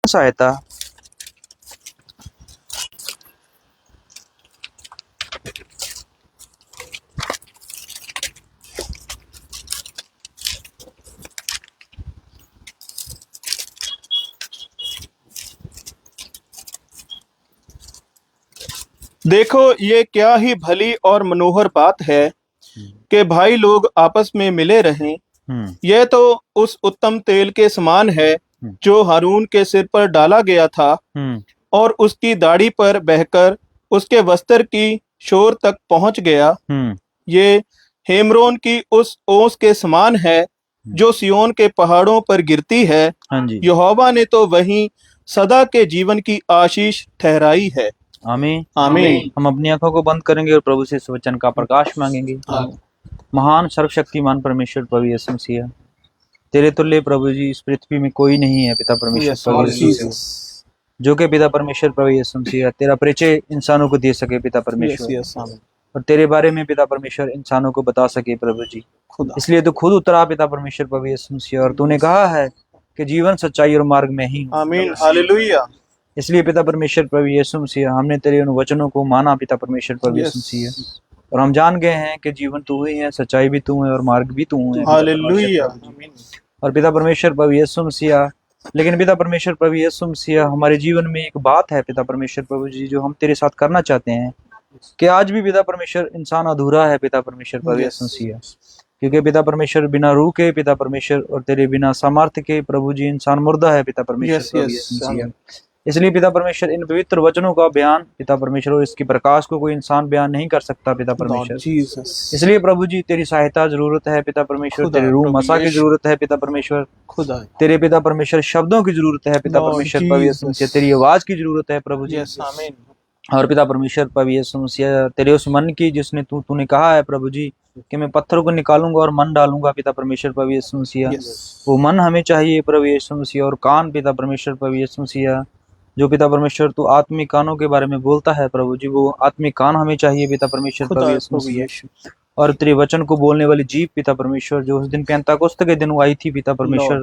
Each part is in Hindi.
सहायता। देखो ये क्या ही भली और मनोहर बात है कि भाई लोग आपस में मिले रहें। यह तो उस उत्तम तेल के समान है जो हारून के सिर पर डाला गया था और उसकी दाढ़ी पर बहकर उसके वस्त्र की शोर तक पहुंच गया। ये हेमरोन की उस ओस के समान है जो सियोन के पहाड़ों पर गिरती है। हाँ जी, यहोवा ने तो वहीं सदा के जीवन की आशीष ठहराई है। आमीन। आमीन। हम अपनी आंखों को बंद करेंगे और प्रभु से इस वचन का प्रकाश मांगेंगे। महान सर्वशक्तिमान परमेश्वर प्रभु यीशु मसीह, तेरे तुल्य प्रभु जी इस पृथ्वी में कोई नहीं है पिता परमेश्वर प्रभु यीशु मसीह, जो कि पिता परमेश्वर प्रभु यीशु मसीह तेरा परिचय इंसानों को दे सके पिता परमेश्वर, और तेरे बारे में पिता परमेश्वर इंसानों को बता सके प्रभु जी। इसलिए तो खुद उतरा पिता परमेश्वर प्रभु यीशु मसीह, और तूने कहा है कि जीवन सच्चाई और मार्ग में ही हूं। आमीन। हालेलुया। इसलिए पिता परमेश्वर प्रभु यीशु मसीह हमने तेरे उन वचनों को माना पिता परमेश्वर प्रभु यीशु मसीह, और हम जान गए हैं कि जीवन तू ही है, सच्चाई भी तू है और मार्ग भी तू है। हालेलुया। और पिता परमेश्वर प्रभु यीशु मसीह, लेकिन पिता परमेश्वर प्रभु यीशु मसीह हमारे जीवन में एक बात है पिता परमेश्वर प्रभु जी जो हम तेरे साथ करना चाहते हैं, कि आज भी पिता परमेश्वर इंसान अधूरा है पिता परमेश्वर प्रभु यीशु मसीह, क्योंकि पिता परमेश्वर बिना रूह के पिता परमेश्वर और तेरे बिना सामर्थ्य के प्रभु जी इंसान मुर्दा है पिता परमेश्वर प्रभु यीशु मसीह। इसलिए पिता परमेश्वर इन पवित्र वचनों का बयान पिता परमेश्वर और इसकी प्रकाश को कोई इंसान बयान नहीं कर सकता पिता परमेश्वर। इसलिए प्रभु जी तेरी सहायता जरूरत है पिता परमेश्वर, तेरे रूह मसा की जरूरत है पिता परमेश्वर, तेरे पिता परमेश्वर शब्दों की जरूरत है पिता परमेश्वर प्रभु यीशु मसीह, तेरी आवाज की जरूरत है प्रभु जी। और पिता परमेश्वर प्रभु यीशु मसीह तेरे उस मन की जिसने तूने कहा है प्रभु जी कि मैं पत्थरों को निकालूंगा और मन डालूंगा पिता परमेश्वर प्रभु यीशु मसीह, वो मन हमें चाहिए प्रभु यीशु मसीह, और कान पिता परमेश्वर प्रभु यीशु मसीह जो पिता परमेश्वर तू आत्मिक कानों के बारे में बोलता है प्रभु जी, वो आत्मिक कान हमें चाहिए पिता परमेश्वर प्रभु यीशु मसीह, और तेरे वचन को बोलने वाली जीभ पिता परमेश्वर जो उस दिन पेंताकोस्त के दिन आई थी पिता परमेश्वर,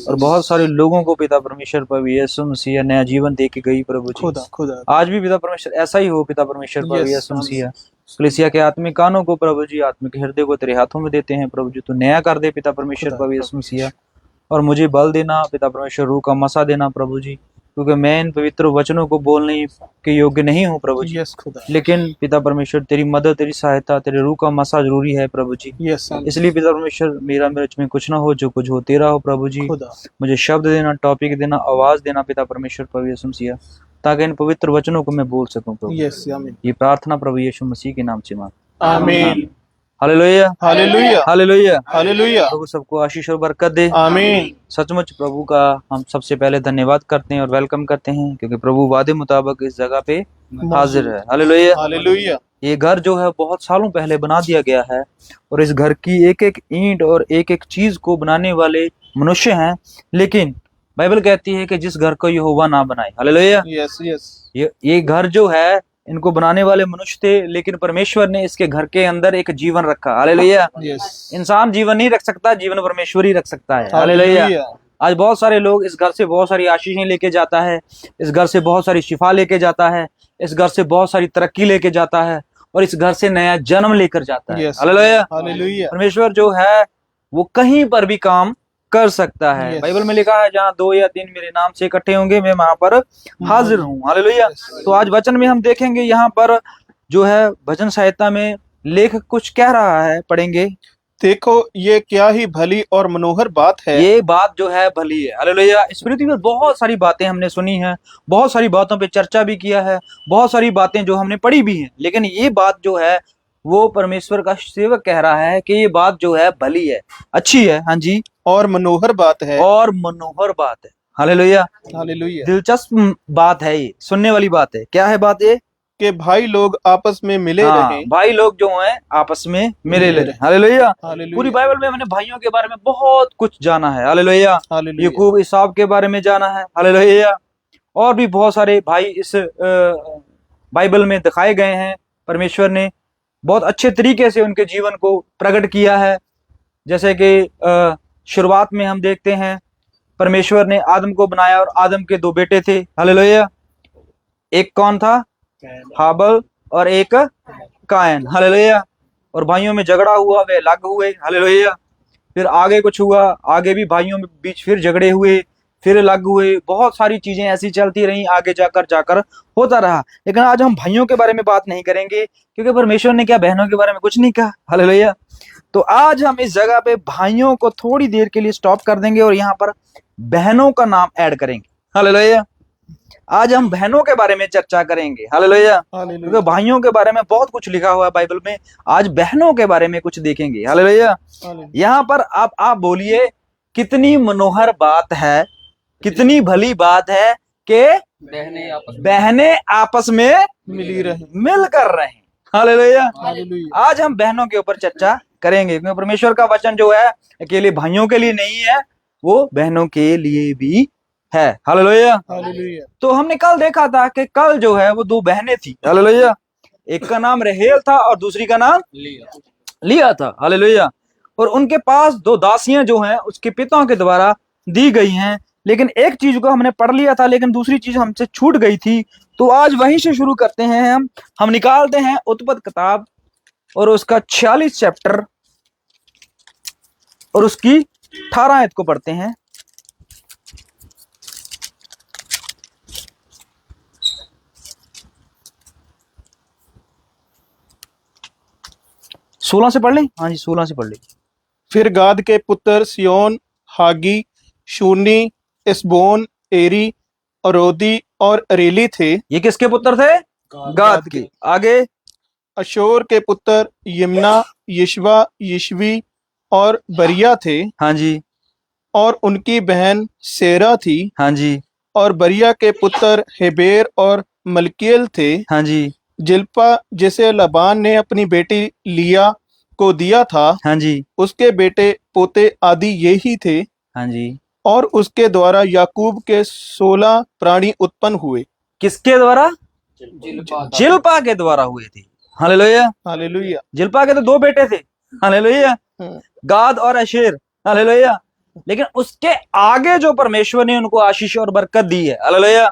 और बहुत सारे लोगों को पिता परमेश्वर प्रभु यीशु मसीह नया जीवन दे के गई प्रभु जी। आज भी पिता परमेश्वर ऐसा ही हो पिता परमेश्वर प्रभु यीशु मसीह। कलीसिया के आत्मिक कानों को प्रभु जी, आत्मिक हृदय को तेरे हाथों में देते हैं प्रभु जी, तू नया कर दे पिता परमेश्वर प्रभु यीशु मसीह, और मुझे बल देना पिता परमेश्वर, रूह का मसा देना प्रभु जी, क्योंकि मैं इन पवित्र वचनों को बोलने के योग्य नहीं हूँ प्रभु जी, लेकिन पिता परमेश्वर तेरी मदद, तेरी सहायता, तेरे रूह का मसा जरूरी है प्रभु जी। इसलिए पिता परमेश्वर मेरा मिर्च में कुछ ना हो, जो कुछ हो तेरा हो प्रभु जी। मुझे शब्द देना, टॉपिक देना, आवाज देना पिता परमेश्वर प्रभु यीशु मसीह, ताकि इन पवित्र वचनों को मैं बोल सकूं प्रभु। ये प्रार्थना प्रभु यीशु मसीह के नाम से मांग, आमीन। Hallelujah, hallelujah, hallelujah, hallelujah. प्रभु सबको आशीष और बरकत दे, आमीन। सचमुच प्रभु का हम सबसे पहले धन्यवाद करते हैं और वेलकम करते हैं, क्योंकि प्रभु वादे मुताबिक इस जगह पे हाजिर है। Hallelujah, hallelujah. ये घर जो है बहुत सालों पहले बना दिया गया है, और इस घर की एक एक ईंट और एक एक चीज को बनाने वाले मनुष्य हैं, लेकिन बाइबल कहती है कि जिस घर को यहोवा ना बनाए। Hallelujah, yes yes. ये घर जो है इनको बनाने वाले मनुष्य थे, लेकिन परमेश्वर ने इसके घर के अंदर एक जीवन रखा। हालेलुया, इंसान जीवन नहीं रख सकता, जीवन परमेश्वर ही रख सकता है। हालेलुया। आज बहुत सारे लोग इस घर से बहुत सारी आशीषें लेके जाता है, इस घर से बहुत सारी शिफा लेके जाता है, इस घर से बहुत सारी तरक्की लेके जाता है, और इस घर से नया जन्म लेकर जाता है। Hallelujah, hallelujah. परमेश्वर जो है वो कहीं पर भी काम कर सकता है। बाइबल में लिखा है जहाँ 2 या 3 मेरे नाम से इकट्ठे होंगे मैं वहां पर हाजिर हूँ। हालेलुया। तो आज वचन में हम देखेंगे यहाँ पर जो है भजन सहायता में लेखक कुछ कह रहा है, पढ़ेंगे। देखो ये क्या ही भली और मनोहर बात है। ये बात जो है भली है। हालेलुया। इस पृथ्वी में बहुत सारी बातें हमने सुनी है, बहुत सारी बातों पे चर्चा भी किया है, बहुत सारी बातें जो हमने पढ़ी भी हैं, लेकिन ये बात जो है वो परमेश्वर का सेवक कह रहा है कि ये बात जो है भली है, अच्छी है। हाँ जी, और मनोहर बात है, और मनोहर बात है। Hallelujah, hallelujah. दिलचस्प बात है, ये सुनने वाली बात है। क्या है बात ये? कि भाई लोग आपस में मिले रहें। भाई लोग जो हैं आपस में मिले रहे। हालेलुया। पूरी बाइबल में हमने भाइयों के बारे में बहुत कुछ जाना है। हालेलुया। याकूब ईसाव के बारे में जाना है। हालेलुया। और भी बहुत सारे भाई इस बाइबल में दिखाए गए हैं। परमेश्वर ने बहुत अच्छे तरीके से उनके जीवन को प्रकट किया है। जैसे कि शुरुआत में हम देखते हैं परमेश्वर ने आदम को बनाया और आदम के दो बेटे थे, हालेलुया। एक कौन था? हाबल और एक कायन, हालेलुया। और भाइयों में झगड़ा हुआ, वे अलग हुए, हालेलुया। फिर आगे कुछ हुआ, आगे भी भाइयों में बीच फिर झगड़े हुए, फिर अलग हुए, बहुत सारी चीजें ऐसी चलती रही, आगे जाकर जाकर होता रहा। लेकिन आज हम भाइयों के बारे में बात नहीं करेंगे, क्योंकि परमेश्वर ने क्या बहनों के बारे में कुछ नहीं कहा, हालेलुया। तो आज हम इस जगह पे भाइयों को थोड़ी देर के लिए स्टॉप कर देंगे और यहाँ पर बहनों का नाम ऐड करेंगे, हालेलुया। आज हम बहनों के बारे में चर्चा करेंगे, हालेलुया। क्योंकि भाइयों के बारे में बहुत कुछ लिखा हुआ है बाइबल में, आज बहनों के बारे में कुछ देखेंगे, हालेलुया। यहाँ पर आप बोलिए, कितनी मनोहर बात है, कितनी भली बात है कि बहनें आपस में मिल कर रहे, हालेलुया। आज हम बहनों के ऊपर चर्चा करेंगे, क्योंकि परमेश्वर का वचन जो है अकेले भाइयों के लिए नहीं है, वो बहनों के लिए भी है, हालेलुया। तो हमने कल देखा था कि कल जो है वो दो बहनें थी, हालेलुया। एक का नाम रहेल था और दूसरी का नाम लिया था, हालेलुया। और उनके पास दो दासियां जो हैं उसके पिताओं के द्वारा दी गई हैं। लेकिन एक चीज को हमने पढ़ लिया था, लेकिन दूसरी चीज हमसे छूट गई थी। तो आज वहीं से शुरू करते हैं। हम निकालते हैं उत्पत्ति किताब और उसका 46 चैप्टर और उसकी 18 आयत को पढ़ते हैं। सोलह से पढ़ लें, हाँ जी 16 से पढ़ लें। फिर गाद के पुत्र सियोन, हागी, शूनी, एस्बोन, एरी, अरोदी और अरेली थे। ये किसके पुत्र थे? गाद के। आगे अशोर के पुत्र यमना, यशवा, यशवी और बरिया थे। हाँ जी। और उनकी बहन सेरा थी। हाँ जी। और बरिया के पुत्र हेबेर और मलकीएल थे। हाँ जी। जिल्पा जिसे लबान ने अपनी बेटी लिया को दिया था, हाँ जी, उसके बेटे पोते आदि यही थे। हाँ जी। और उसके द्वारा याकूब के 16 प्राणी उत्पन्न हुए। किसके द्वारा? जिल्पा के द्वारा हुए थे, हालेलुया। हालेलुया। जिल्पा के तो दो बेटे थे, हालेलुया, गाद और अशेर, हालेलुया। लेकिन उसके आगे जो परमेश्वर ने उनको आशीष और बरकत दी है, हालेलुया,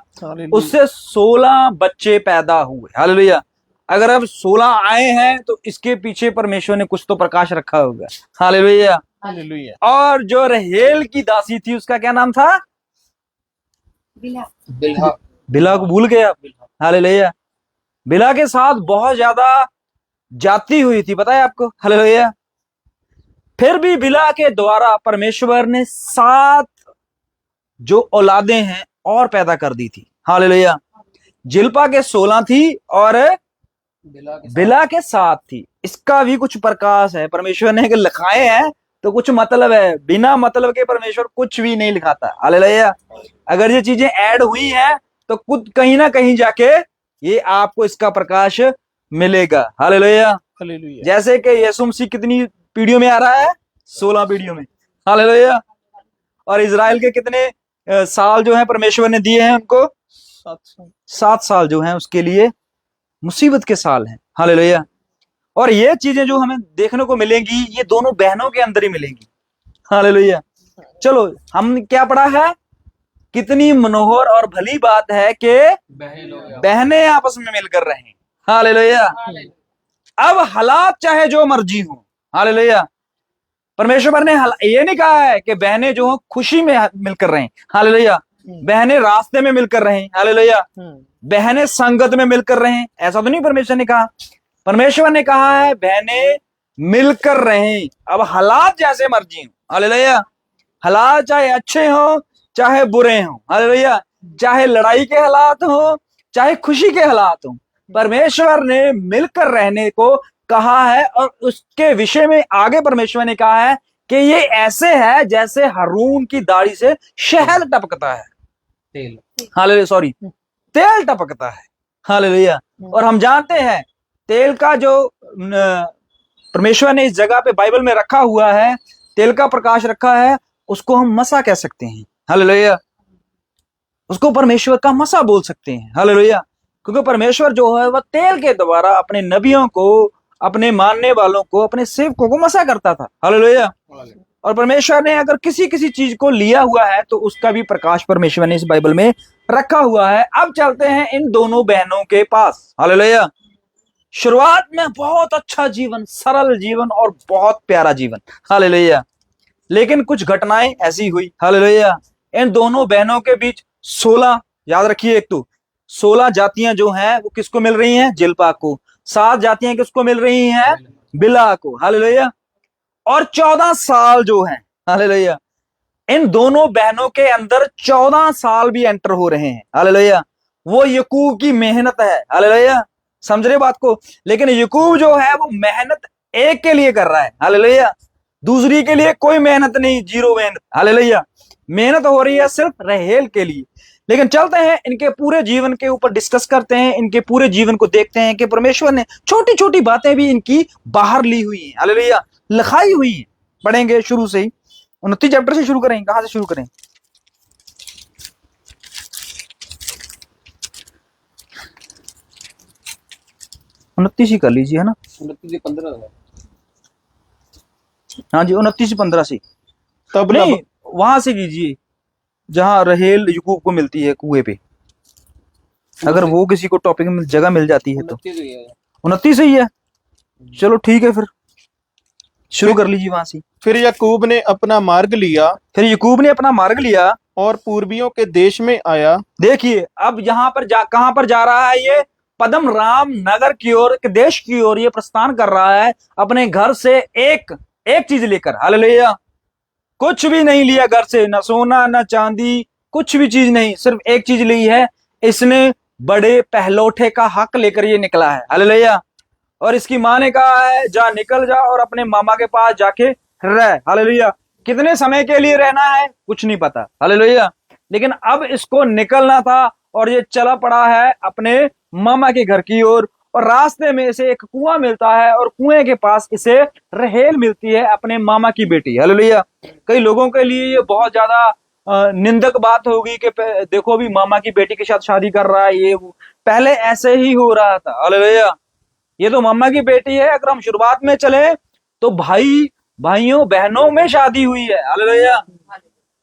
उससे 16 बच्चे पैदा हुए, हालेलुया। अगर अब 16 आए हैं तो इसके पीछे परमेश्वर ने कुछ तो प्रकाश रखा होगा, हालेलुया। और जो रहेल की दासी थी उसका क्या नाम था? बिला को भूल गए आप, हालेलुया। बिला के साथ बहुत ज्यादा जाति हुई थी, पता है आपको, हालेलुया। फिर भी बिला के द्वारा परमेश्वर ने 7 जो औलादें हैं और पैदा कर दी थी, हालेलुया। जिल्पा के 16 थी और बिला के 7 थी। इसका भी कुछ प्रकाश है, परमेश्वर ने लिखाए हैं तो कुछ मतलब है, बिना मतलब के परमेश्वर कुछ भी नहीं लिखाता, हालेलुया। अगर ये चीजें ऐड हुई हैं तो कुछ कहीं ना कहीं जाके ये आपको इसका प्रकाश मिलेगा, हालेलुया। जैसे कि यीशु मसीह कितनी पीढ़ियों में आ रहा है? 16 पीढ़ियों में, हालेलुया। और इजराइल के कितने साल जो है परमेश्वर ने दिए हैं उनको? 7 साल जो हैं उसके लिए मुसीबत के साल हैं, हालेलुया। और ये चीजें जो हमें देखने को मिलेंगी ये दोनों बहनों के अंदर ही मिलेंगी, हालेलुया। चलो, हम क्या पढ़ा है? कितनी मनोहर और भली बात है कि बहनें आपस में मिलकर रहें, हालेलुया। अब हालात चाहे जो मर्जी हो, हालेलुया, परमेश्वर ने ये नहीं कहा है कि बहनें जो हो खुशी में मिलकर रहें, हालेलुया। बहनें रास्ते में मिलकर रहें, हालेलुया। बहनें संगत में मिलकर रहें, ऐसा तो नहीं परमेश्वर ने कहा। परमेश्वर ने कहा है बहनें मिलकर रहें। अब हालात जैसे मर्जी हो, हालेलुया, हालात चाहे अच्छे हो चाहे बुरे हो, हालेलुया, चाहे लड़ाई के हालात हो चाहे खुशी के हालात हो, परमेश्वर ने मिलकर रहने को कहा है। और उसके विषय में आगे परमेश्वर ने कहा है कि ये ऐसे है जैसे हारून की दाढ़ी से शहद टपकता है, हालेलुया, सॉरी, तेल टपकता है, हालेलुया। और हम जानते हैं तेल का जो परमेश्वर ने इस जगह पे बाइबल में रखा हुआ है, तेल का प्रकाश रखा है, उसको हम मसा कह सकते हैं, हालेलुया। उसको परमेश्वर का मसा बोल सकते हैं, हालेलुया। क्योंकि परमेश्वर जो है वह तेल के द्वारा अपने नबियों को, अपने मानने वालों को, अपने सेवकों को मसा करता था, हालेलुया। और परमेश्वर ने अगर किसी किसी चीज को लिया हुआ है तो उसका भी प्रकाश परमेश्वर ने इस बाइबल में रखा हुआ है। अब चलते हैं इन दोनों बहनों के पास। हालेलुया। शुरुआत में बहुत अच्छा जीवन, सरल जीवन और बहुत प्यारा जीवन। हालेलुया। लेकिन कुछ घटनाएं ऐसी हुई। हालेलुया। इन दोनों बहनों के बीच 16, याद रखिए, एक तो 16 जातियां जो हैं वो किसको मिल रही हैं? जिल्पा को। 7 जातियां किसको मिल रही हैं? बिला को। हालेलुया। और 14 साल जो हैं, हालेलुया, इन दोनों बहनों के अंदर 14 साल भी एंटर हो रहे हैं। हालेलुया। वो यकूब की मेहनत है। हालेलुया। समझ रहे बात को? लेकिन यकूब जो है वो मेहनत एक के लिए कर रहा है। हालेलुया। दूसरी के लिए कोई मेहनत नहीं, जीरो मेहनत। हालेलुया। मेहनत हो रही है सिर्फ रहेल के लिए। लेकिन चलते हैं इनके पूरे जीवन के ऊपर डिस्कस करते हैं, इनके पूरे जीवन को देखते हैं कि परमेश्वर ने छोटी छोटी बातें भी इनकी बाहर ली हुई हैं। हालेलुया। लिखाई हुई है। पढ़ेंगे शुरू से ही, 29 चैप्टर से शुरू करें। कहां से शुरू करें? उनतीस ही कर लीजिए, है ना? 29-15। हाँ जी, 29-15 से। तब नहीं, वहां से कीजिए जहां रहेल यकूब को मिलती है कुएं पे। अगर वो किसी को टॉपिक में जगह मिल जाती है तो 29 ही है। चलो ठीक है, फिर शुरू कर लीजिए वहां से। फिर याकूब ने अपना मार्ग लिया फिर यकूब ने अपना मार्ग लिया और पूर्वियों के देश में आया। देखिए अब यहाँ पर कहां पर जा रहा है? ये पदम राम नगर की ओर, के देश की ओर ये प्रस्थान कर रहा है अपने घर से एक चीज लेकर। हालेलुया। कुछ भी नहीं लिया घर से, ना सोना ना चांदी, कुछ भी चीज नहीं, सिर्फ एक चीज ली है। इसने बड़े पहलौठे का हक लेकर ये निकला है। हालेलुया। और इसकी माँ ने कहा है जा, निकल जा और अपने मामा के पास जाके रह। हालेलुया। कितने समय के लिए रहना है कुछ नहीं पता। हालेलुया। लेकिन अब इसको निकलना था और ये चला पड़ा है अपने मामा के घर की ओर। और रास्ते में इसे एक कुआं मिलता है और कुएं के पास इसे रहेल मिलती है, अपने मामा की बेटी। हालेलुया। कई लोगों के लिए ये बहुत ज्यादा निंदक बात होगी कि देखो भी मामा की बेटी के साथ शादी कर रहा है, ये वो। पहले ऐसे ही हो रहा था। हालेलुया। ये तो मामा की बेटी है। अगर हम शुरुआत में चले तो भाइयों बहनों में शादी हुई है। हालेलुया।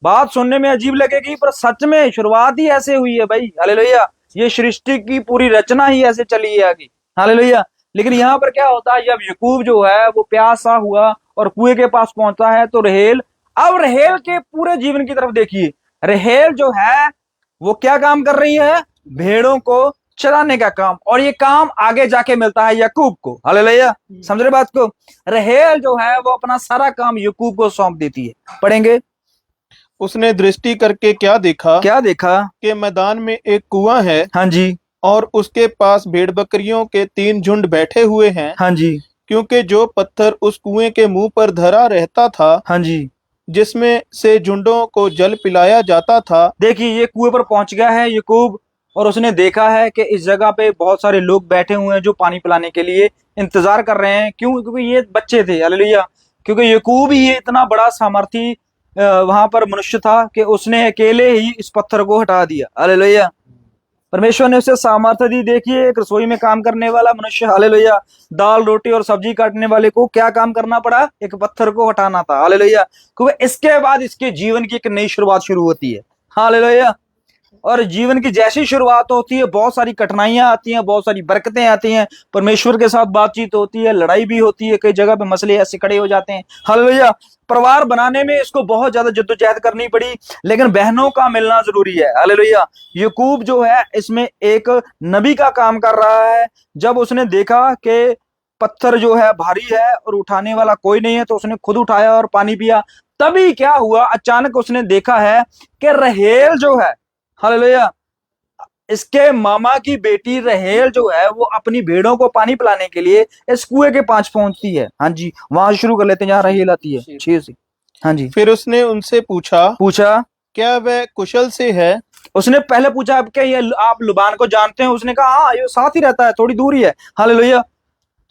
बात सुनने में अजीब लगेगी पर सच में शुरुआत ही ऐसे हुई है भाई। हालेलुया। ये सृष्टि की पूरी रचना ही ऐसे चली है आगे। हालेलुया। लेकिन यहाँ पर क्या होता है, जब यकूब जो है वो प्यासा हुआ और कुएं के पास पहुंचा है तो रहेल, अब रहेल के पूरे जीवन की तरफ देखिए। रहेल जो है वो क्या काम कर रही है? भेड़ों को चराने का काम। और ये काम आगे जाके मिलता है यकूब को। हालेलुया। समझ रहे बात को? रहेल जो है वो अपना सारा काम यकूब को सौंप देती है। पढ़ेंगे। उसने दृष्टि करके क्या देखा? क्या देखा? कि मैदान में एक कुआं है। हाँ जी। और उसके पास भेड़ बकरियों के 3 झुंड बैठे हुए हैं। हाँ जी। क्योंकि जो पत्थर उस कुएं के मुंह पर धरा रहता था, हाँ जी, जिसमें से झुंडों को जल पिलाया जाता था। देखिए ये कुएं पर पहुंच गया है यकूब और उसने देखा है कि इस जगह पे बहुत सारे लोग बैठे हुए हैं जो पानी पिलाने के लिए इंतजार कर रहे हैं। क्यों? क्योंकि ये बच्चे थे। हालेलुया। क्योंकि यकूब ही इतना बड़ा सामर्थी वहां पर मनुष्य था कि उसने अकेले ही इस पत्थर को हटा दिया। हालेलुया। परमेश्वर ने उसे सामर्थ्य दी। देखिए एक रसोई में काम करने वाला मनुष्य, हालेलुया, दाल रोटी और सब्जी काटने वाले को क्या काम करना पड़ा? एक पत्थर को हटाना था। हालेलुया। क्योंकि इसके बाद इसके जीवन की एक नई शुरुआत शुरू होती है। हालेलुया। और जीवन की जैसी शुरुआत होती है बहुत सारी कठिनाइयां आती हैं, बहुत सारी बरकतें आती हैं, परमेश्वर के साथ बातचीत होती है, लड़ाई भी होती है, कई जगह पे मसले ऐसे खड़े हो जाते हैं। हालेलुया। परिवार बनाने में इसको बहुत ज्यादा जद्दोजहद करनी पड़ी, लेकिन बहनों का मिलना जरूरी है। हालेलुया। यकूब जो है इसमें एक नबी का काम कर रहा है। जब उसने देखा कि पत्थर जो है भारी है और उठाने वाला कोई नहीं है तो उसने खुद उठाया और पानी पिया। तभी क्या हुआ, अचानक उसने देखा है कि रहेल जो है, हालेलुया, इसके मामा की बेटी रहेल जो है वो अपनी भेड़ों को पानी पिलाने के लिए इस कुएं के पास पहुंचती है। हाँ जी, वहां शुरू कर लेते हैं जहां रहेल आती है 6 से। हाँ जी। फिर उसने उनसे पूछा क्या वह कुशल से है? उसने पहले पूछा क्या ये आप लुबान को जानते हैं? उसने कहा हाँ, ये साथ ही रहता है, थोड़ी दूर ही है। हालेलुया।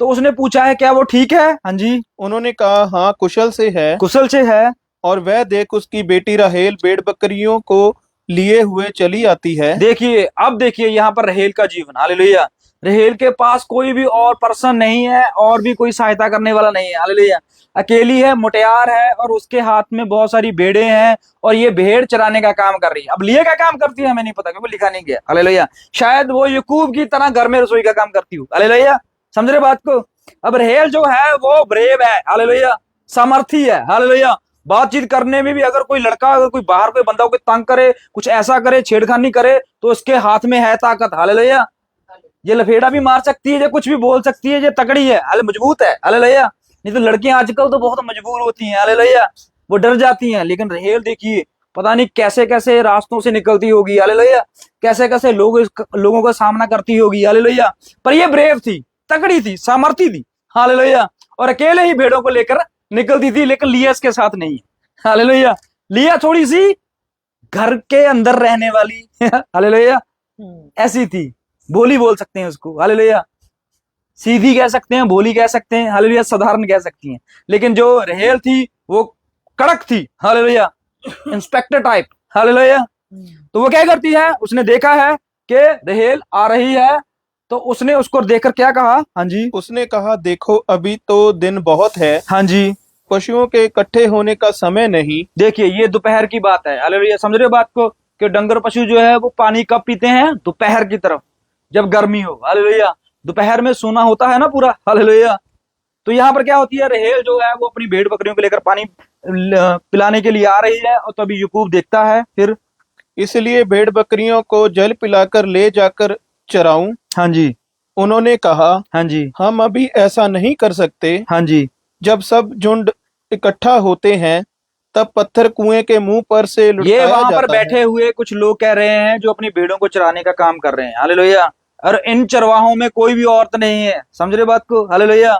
तो उसने पूछा है क्या वो ठीक है? हाँ जी। उन्होंने कहा हाँ, कुशल से है। कुशल से है। और वह देख उसकी बेटी राहेल भेड़ बकरियों को लिए हुए चली आती है। देखिए अब देखिए यहाँ पर रहेल का जीवन। हालेलुया। रहेल के पास कोई भी और पर्सन नहीं है और भी कोई सहायता करने वाला नहीं है। हालेलुया। अकेली है, मुटियार है और उसके हाथ में बहुत सारी भेड़ें हैं और ये भेड़ चराने का काम कर रही है। अब लिए क्या काम करती है हमें नहीं पता क्योंकि लिखा नहीं गया। हालेलुया। शायद वो याकूब की तरह घर में रसोई का काम करती हो। हालेलुया। समझ रहे बात को। अब रहेल जो है वो ब्रेव है। हालेलुया। सामर्थी है। हालेलुया। बातचीत करने में भी अगर कोई लड़का, अगर कोई बाहर कोई बंदा को तंग करे, कुछ ऐसा करे, छेड़खानी करे, तो उसके हाथ में है ताकत। हालेलुया। ये लफेड़ा भी मार सकती है, ये कुछ भी बोल सकती है, ये तगड़ी है, अले मजबूत है। हालेलुया। नहीं तो लड़कियां आजकल तो बहुत मजबूर होती हैं। हालेलुया। वो डर जाती हैं। लेकिन रहेल देखिए पता नहीं कैसे कैसे रास्तों से निकलती होगी। हालेलुया। कैसे कैसे लोगों का सामना करती होगी। हालेलुया। पर ये ब्रेव थी, तगड़ी थी, सामर्थी थी। हालेलुया। और अकेले ही भेड़ों को लेकर निकलती थी, लेकिन लिया इसके साथ नहीं है। हालेलुया। लिया थोड़ी सी घर के अंदर रहने वाली हालेलुया ऐसी थी, भोली बोल सकते हैं उसको। हालेलुया। सीधी कह सकते हैं, भोली कह सकते हैं, हालेलुया, साधारण कह सकती हैं। लेकिन जो रहेल थी वो कड़क थी। हालेलुया। Inspector type. हालेलुया। तो वो क्या करती है, उसने देखा है कि रहेल आ रही है, तो उसने उसको देखकर क्या कहा। हाँ जी। उसने कहा, देखो अभी तो दिन बहुत है, हाँ जी। पशुओं के इकट्ठे होने का समय नहीं। देखिए ये दोपहर की बात है। हालेलुया। समझ रहे हो बात को कि डंगर पशु जो है वो पानी कब पीते हैं, दोपहर की तरफ, जब गर्मी हो। हालेलुया। दोपहर में सोना होता है ना पूरा। हालेलुया। तो यहाँ पर क्या होती है, रहेल जो है वो अपनी भेड़ बकरियों को लेकर पानी पिलाने के लिए आ रही है, और तभी याकूब देखता है। फिर इसलिए भेड़ बकरियों को जल पिलाकर ले जाकर चराऊं। हाँ जी। उन्होंने कहा, हाँ जी। हम अभी ऐसा नहीं कर सकते। हाँ जी। जब सब झुंड इकट्ठा होते हैं तब पत्थर कुएं के मुंह पर से ये लुढ़काया वहां पर जाता है। बैठे हुए कुछ लोग कह रहे हैं जो अपनी भेड़ों को चराने का काम कर रहे हैं। हालेलुया। और इन चरवाहों में कोई भी औरत नहीं है। समझ रहे बात को। हालेलुया।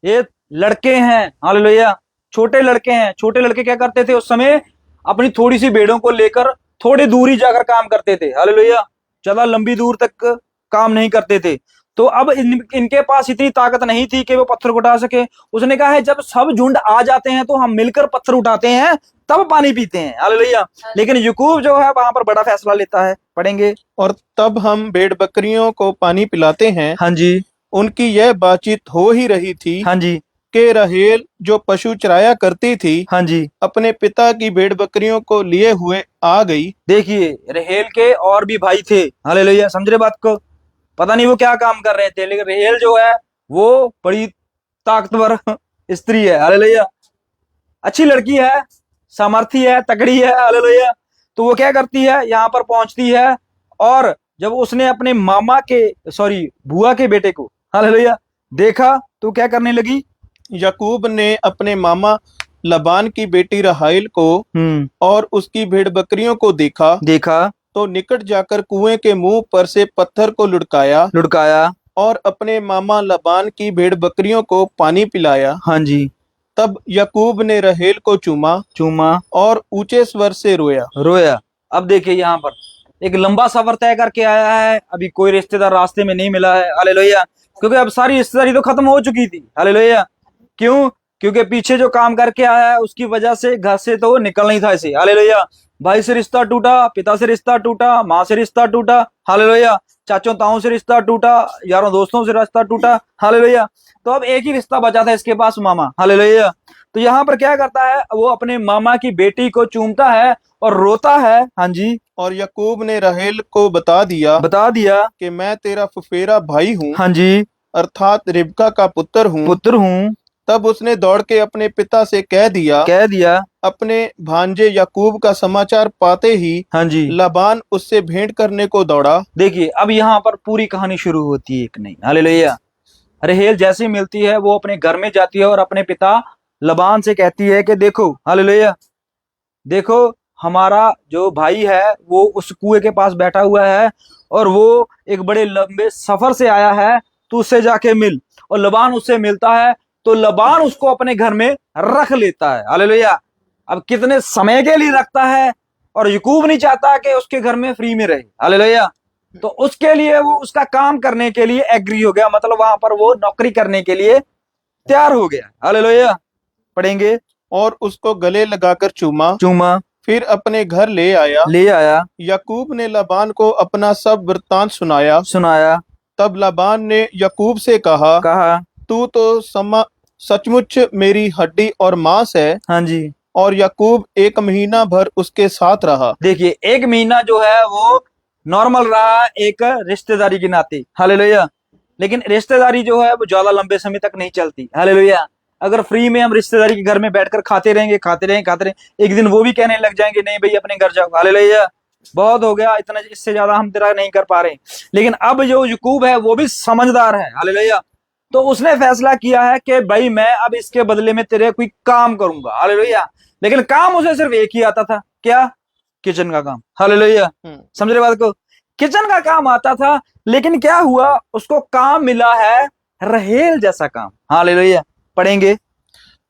ये लड़के हैं। हालेलुया। छोटे लड़के हैं। छोटे लड़के क्या करते थे उस समय, अपनी थोड़ी सी भेड़ों को लेकर थोड़ी दूरी जाकर काम करते थे। हालेलुया। ज्यादा लंबी दूर तक काम नहीं करते थे। तो अब इनके पास इतनी ताकत नहीं थी कि वो पत्थर को उठा सके। उसने कहा है जब सब झुंड आ जाते हैं तो हम मिलकर पत्थर उठाते हैं, तब पानी पीते हैं। हालेलुया। लेकिन याकूब जो है वहां पर बड़ा फैसला लेता है। पढ़ेंगे। और तब हम भेड़ बकरियों को पानी पिलाते हैं। हाँ जी। उनकी यह बातचीत हो ही रही थी हाँ जी। कि राहेल जो पशु चराया करती थी हाँ जी। अपने पिता की भेड़ बकरियों को लिए हुए आ गई। देखिए रहेल के और भी भाई थे। हालेलुया। समझ रहे बात को। पता नहीं वो क्या काम कर रहे थे, लेकिन रहेल जो है वो बड़ी ताकतवर स्त्री है। हालेलुया। अच्छी लड़की है, सामर्थी है, तगड़ी है। हालेलुया। तो वो क्या करती है, यहाँ पर पहुंचती है, और जब उसने अपने मामा के, सॉरी बुआ के बेटे को, हालेलुया, देखा तो क्या करने लगी। याकूब ने अपने मामा लबान की बेटी राहेल को और उसकी भेड़ बकरियों को देखा तो निकट जाकर कुएं के मुंह पर से पत्थर को लुढ़काया और अपने मामा लबान की भेड़ बकरियों को पानी पिलाया। हाँ जी। तब याकूब ने राहेल को चूमा और ऊंचे स्वर से रोया। अब देखिए यहाँ पर एक लंबा सफर तय करके आया है, अभी कोई रिश्तेदार रास्ते में नहीं मिला है। हालेलुया। क्योंकि अब सारी रिश्तेदारी तो खत्म हो चुकी थी। हालेलुया। क्यों? क्योंकि पीछे जो काम करके आया है उसकी वजह से घर से तो वो निकल नहीं था इसे। हालेलुया। भाई से रिश्ता टूटा, पिता से रिश्ता टूटा, माँ से रिश्ता टूटा। हालेलुया। चाचों ताओं से रिश्ता टूटा, यारों दोस्तों से रिश्ता टूटा। हालेलुया। तो अब एक ही रिश्ता बचा था इसके पास, मामा। हालेलुया। तो यहाँ पर क्या करता है, वो अपने मामा की बेटी को चूमता है और रोता है। हाँ जी। और याकूब ने राहेल को बता दिया कि मैं तेरा फुफेरा भाई हूँ। हाँ जी। अर्थात रिबका का पुत्र हूँ। तब उसने दौड़ के अपने पिता से कह दिया। अपने भांजे याकूब का समाचार पाते ही हाँ जी। लबान उससे भेंट करने को दौड़ा। देखिए अब यहाँ पर पूरी कहानी शुरू होती है एक नई। हालेलुया। रहेल जैसे मिलती है वो अपने घर में जाती है और अपने पिता लबान से कहती है कि देखो, हालेलुया, देखो हमारा जो भाई है वो उस कुएं के पास बैठा हुआ है और वो एक बड़े लंबे सफर से आया है, तू उससे जाके मिल। और लबान उससे मिलता है तो लबान उसको अपने घर में रख लेता है। हालेलुया। अब कितने समय के लिए रखता है, और याकूब नहीं चाहता कि उसके घर में फ्री में रहे। हालेलुया। तो उसके लिए वो उसका काम करने के लिए एग्री हो गया, मतलब वहां पर वो नौकरी करने के लिए तैयार हो गया। हालेलुया। पढ़ेंगे। और उसको गले लगाकर चूमा। फिर अपने घर ले आया। याकूब ने लबान को अपना सब वृत्तांत सुनाया। तब लाबान ने याकूब से कहा, तू तो सचमुच मेरी हड्डी और मांस है। हाँ जी। और याकूब 1 महीना भर उसके साथ रहा। देखिए 1 महीना जो है वो नॉर्मल रहा एक रिश्तेदारी के नाते, हालेलुया। लेकिन रिश्तेदारी जो है वो ज्यादा लंबे समय तक नहीं चलती, हालेलुया। अगर फ्री में हम रिश्तेदारी के घर में बैठकर खाते रहेंगे, एक दिन वो भी कहने लग जाएंगे नहीं भाई अपने घर जाओ, हालेलुया, बहुत हो गया, इतना इससे ज्यादा हम तेरा नहीं कर पा रहे। लेकिन अब जो याकूब है वो भी समझदार है, हालेलुया। तो उसने फैसला किया है कि भाई मैं अब इसके बदले में तेरे कोई काम करूंगा, हालेलुया। लेकिन काम उसे सिर्फ एक ही आता था, क्या? किचन का काम, हालेलुया। समझ रहे बात को? किचन का काम आता था, लेकिन क्या हुआ, उसको काम मिला है रहेल जैसा काम, हालेलुया। पढ़ेंगे।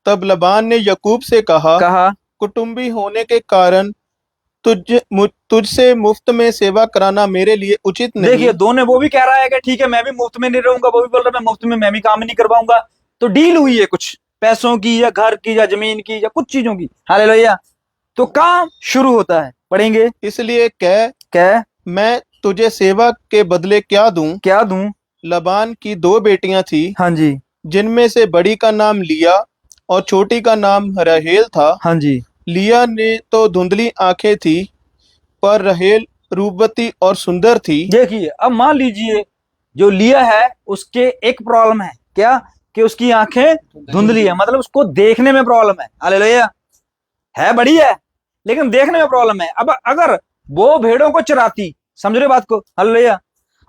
तब लबान ने याकूब से कहा, कुटुंबी होने के कारण तुझसे मुफ्त में सेवा कराना मेरे लिए उचित नहीं। देखिए दोनों, वो भी कह रहा है कि ठीक है मैं भी मुफ्त में नहीं रहूंगा, वो भी बोल रहा है मैं मुफ्त में मैं भी काम नहीं कर पाऊंगा। तो डील हुई है कुछ पैसों की या घर की या जमीन की या कुछ चीजों की, हालेलुया। तो काम शुरू होता है, पढ़ेंगे। इसलिए कह मैं तुझे सेवा के बदले क्या दूं? लबान की 2 बेटियां थी, हाँ जी, जिनमें से बड़ी का नाम लिया और छोटी का नाम रहेल था। हाँ जी। लिया ने तो धुंधली आंखें थी, पर रहेल रूपवती और सुंदर थी। देखिए अब मान लीजिए जो लिया है उसके एक प्रॉब्लम है, क्या? कि उसकी आंखें धुंधली है, मतलब उसको देखने में प्रॉब्लम है, हालेलुया। है बड़ी है लेकिन देखने में प्रॉब्लम है। अब अगर वो भेड़ों को चराती, समझ रहे बात को, हालेलुया,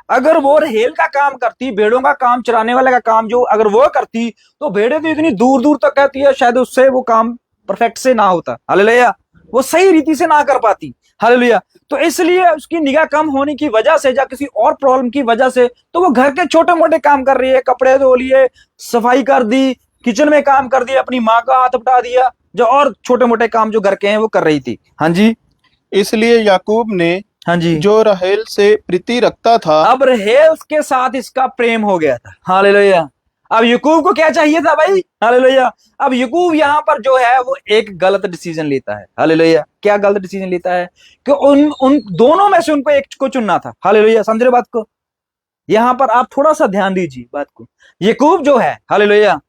अगर वो रहेल का काम करती, भेड़ों का काम, चराने वाले का काम जो अगर वो करती, तो भेड़ें तो इतनी दूर दूर तक कहती है, शायद उससे वो काम परफेक्ट से ना होता, हालेलुया, वो सही रीति से ना कर पाती, हालेलुया। तो इसलिए उसकी निगाह कम होने की वजह से या किसी और प्रॉब्लम की वजह से तो वो घर के छोटे मोटे काम कर रही है, कपड़े धो लिए, सफाई कर दी, किचन में काम कर दिया, अपनी माँ का हाथ बटा दिया, जो और छोटे मोटे काम जो घर के हैं वो कर रही थी। हाँ जी। इसलिए याकूब ने, हाँ जी, जो रहेल से प्रीति रखता था, अब रहेल के साथ इसका प्रेम हो गया था, हालेलुया। अब याकूब को क्या चाहिए था भाई, हालेलुया। अब याकूब यहाँ पर जो है वो एक गलत डिसीजन लेता है, हालेलुया। क्या गलत डिसीजन लेता है? कि उन दोनों में से उनको एक को चुनना था, हालेलुया। समझ रहे बात को? यहाँ पर आप थोड़ा सा ध्यान दीजिए बात को। याकूब जो है, हालेलुया,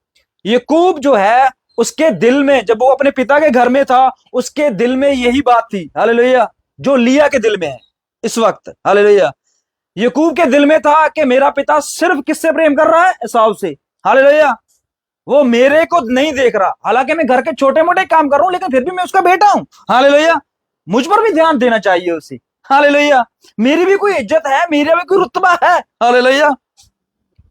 याकूब जो है उसके दिल में, जब वो अपने पिता के घर में था, उसके दिल में यही बात थी, हालेलुया, जो लिया के दिल में है इस वक्त, हालेलुया। याकूब के दिल में था कि मेरा पिता सिर्फ किससे प्रेम कर रहा है? एसाव से, हालेलुया। वो मेरे को नहीं देख रहा, हालांकि मैं घर के छोटे मोटे काम कर रहा हूं, लेकिन फिर भी मैं उसका बेटा हूं, हालेलुया। मुझ पर भी ध्यान देना चाहिए उसे, हालेलुया। मेरी भी कोई इज्जत है, मेरा भी कोई रुतबा है, हालेलुया।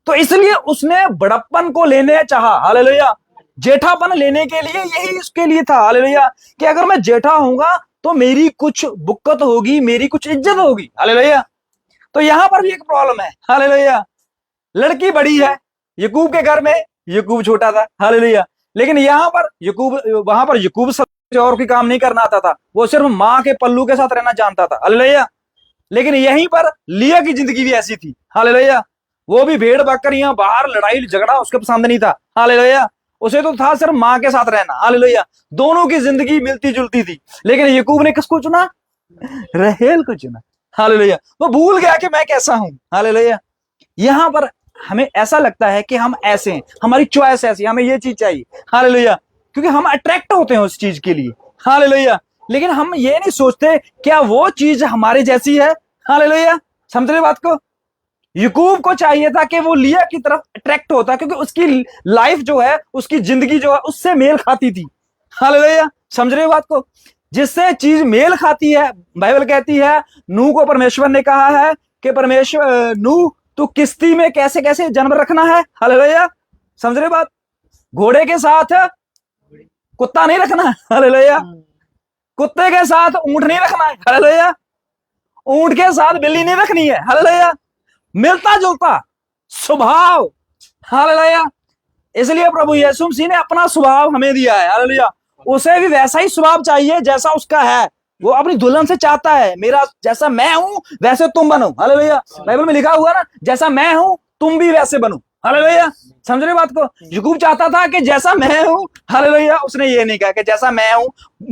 तो इसलिए उसने बड़प्पन को लेने चाहा, हालेलुया, जेठापन लेने के लिए, यही उसके लिए था, हालेलुया, कि अगर मैं जेठा होऊंगा तो मेरी कुछ बुक्कत होगी, मेरी कुछ इज्जत होगी, हालेलुया। तो यहां पर भी एक प्रॉब्लम है, हालेलुया। लड़की बड़ी है याकूब के घर में, याकूब छोटा था, हालेलुया। लेकिन यहाँ पर याकूब, वहां पर याकूब सबसे और कोई काम नहीं करना आता था, वो सिर्फ माँ के पल्लू के साथ रहना जानता था, हालेलुया। लेकिन यहीं पर लिया की जिंदगी भी ऐसी थी, हालेलुया। वो भी भेड़ बकरियां, बाहर लड़ाई झगड़ा उसके पसंद नहीं था, हालेलुया। उसे तो था सिर्फ माँ के साथ रहना, हालेलुया। दोनों की जिंदगी मिलती जुलती थी, लेकिन याकूब ने किसको चुना? रहेल को चुना, हालेलुया। वो भूल गया कि मैं कैसा हूं, हालेलुया। यहां पर हमें ऐसा लगता है कि हम ऐसे हैं, हमारी चॉइस ऐसी, हमें ये चीज चाहिए, हालेलुया, क्योंकि हम अट्रैक्ट होते हैं उस चीज के लिए, हालेलुया। लेकिन हम ये नहीं सोचते क्या वो चीज हमारे जैसी है, हालेलुया। समझ रहे बात को? याकूब को चाहिए था कि वो लिया की तरफ अट्रैक्ट होता, क्योंकि उसकी लाइफ जो है, उसकी जिंदगी जो है उससे मेल खाती थी, हालेलुया। समझ रहे बात को? जिससे चीज मेल खाती है, बाइबल कहती है नूह को परमेश्वर ने कहा है कि परमेश्वर, नूह तू किश्ती में कैसे कैसे जानवर रखना है, हालेलुया। समझ रहे बात? घोड़े के साथ कुत्ता नहीं रखना है, हालेलुया। कुत्ते के साथ ऊंट नहीं रखना है, हालेलुया। ऊंट के साथ बिल्ली नहीं रखनी है, हालेलुया। मिलता जुलता स्वभाव, हालेलुया। इसलिए प्रभु यीशु मसीह ने अपना स्वभाव हमें दिया है, हालेलुया। उसे भी वैसा ही स्वभाव चाहिए जैसा उसका है। वो अपनी दुल्हन से चाहता है मेरा जैसा मैं हूं वैसे तुम बनो, हालेलुया। बाइबल में लिखा हुआ ना, जैसा मैं हूं तुम भी वैसे बनो, हालेलुया। समझ रहे बात को? याकूब चाहता था कि जैसा मैं हूं, हालेलुया। उसने ये नहीं कहा कि जैसा मैं हूं